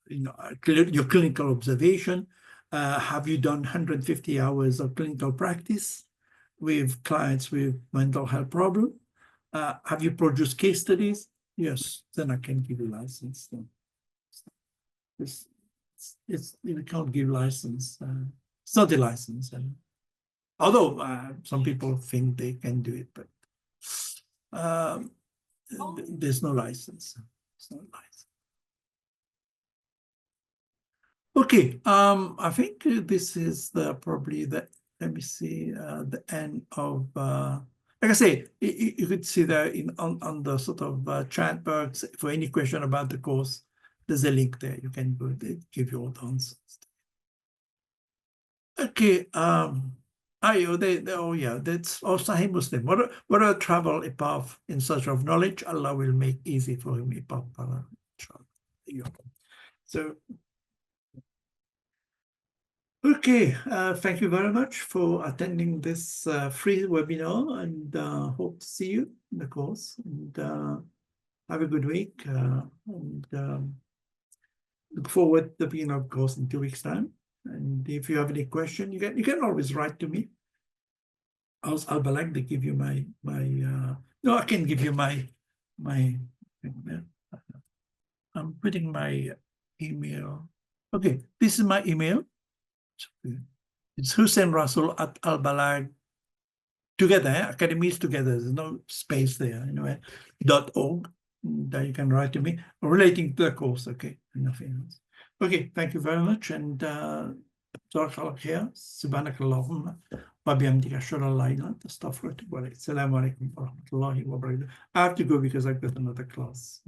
your clinical observation. Have you done 150 hours of clinical practice with clients with mental health problem? Have you produced case studies? Yes, then I can give you license. You can't give license. It's not a license. Although some people think they can do it, but there's no license. It's not license. Okay, I think this is probably the, let me see, the end of, like I say, you could see there on the sort of chat box for any question about the course. There's a link there. You can go there, give you all the answers. Okay, oh yeah, that's Sahih Muslim. Whatever travel a path in search of knowledge, Allah will make easy for him a path. So, okay, thank you very much for attending this free webinar, and hope to see you in the course. And have a good week, and look forward to being of course in 2 weeks' time. And if you have any question, you can always write to me. I'll like to give you my no, I can give you my I'm putting my email. Okay, this is my email. It's Hussein Rassool at Al-Balag. Together, Academy is together. There's no space there. Anyway, .org. That you can write to me relating to the course. Okay, nothing else. Okay, thank you very much. And سبحانك اللهم وبحمدك أشهد أن لا إله إلا أنت أستغفرك وأتوب إليك. السلام عليكم ورحمة الله وبركاته. I have to go because I've got another class.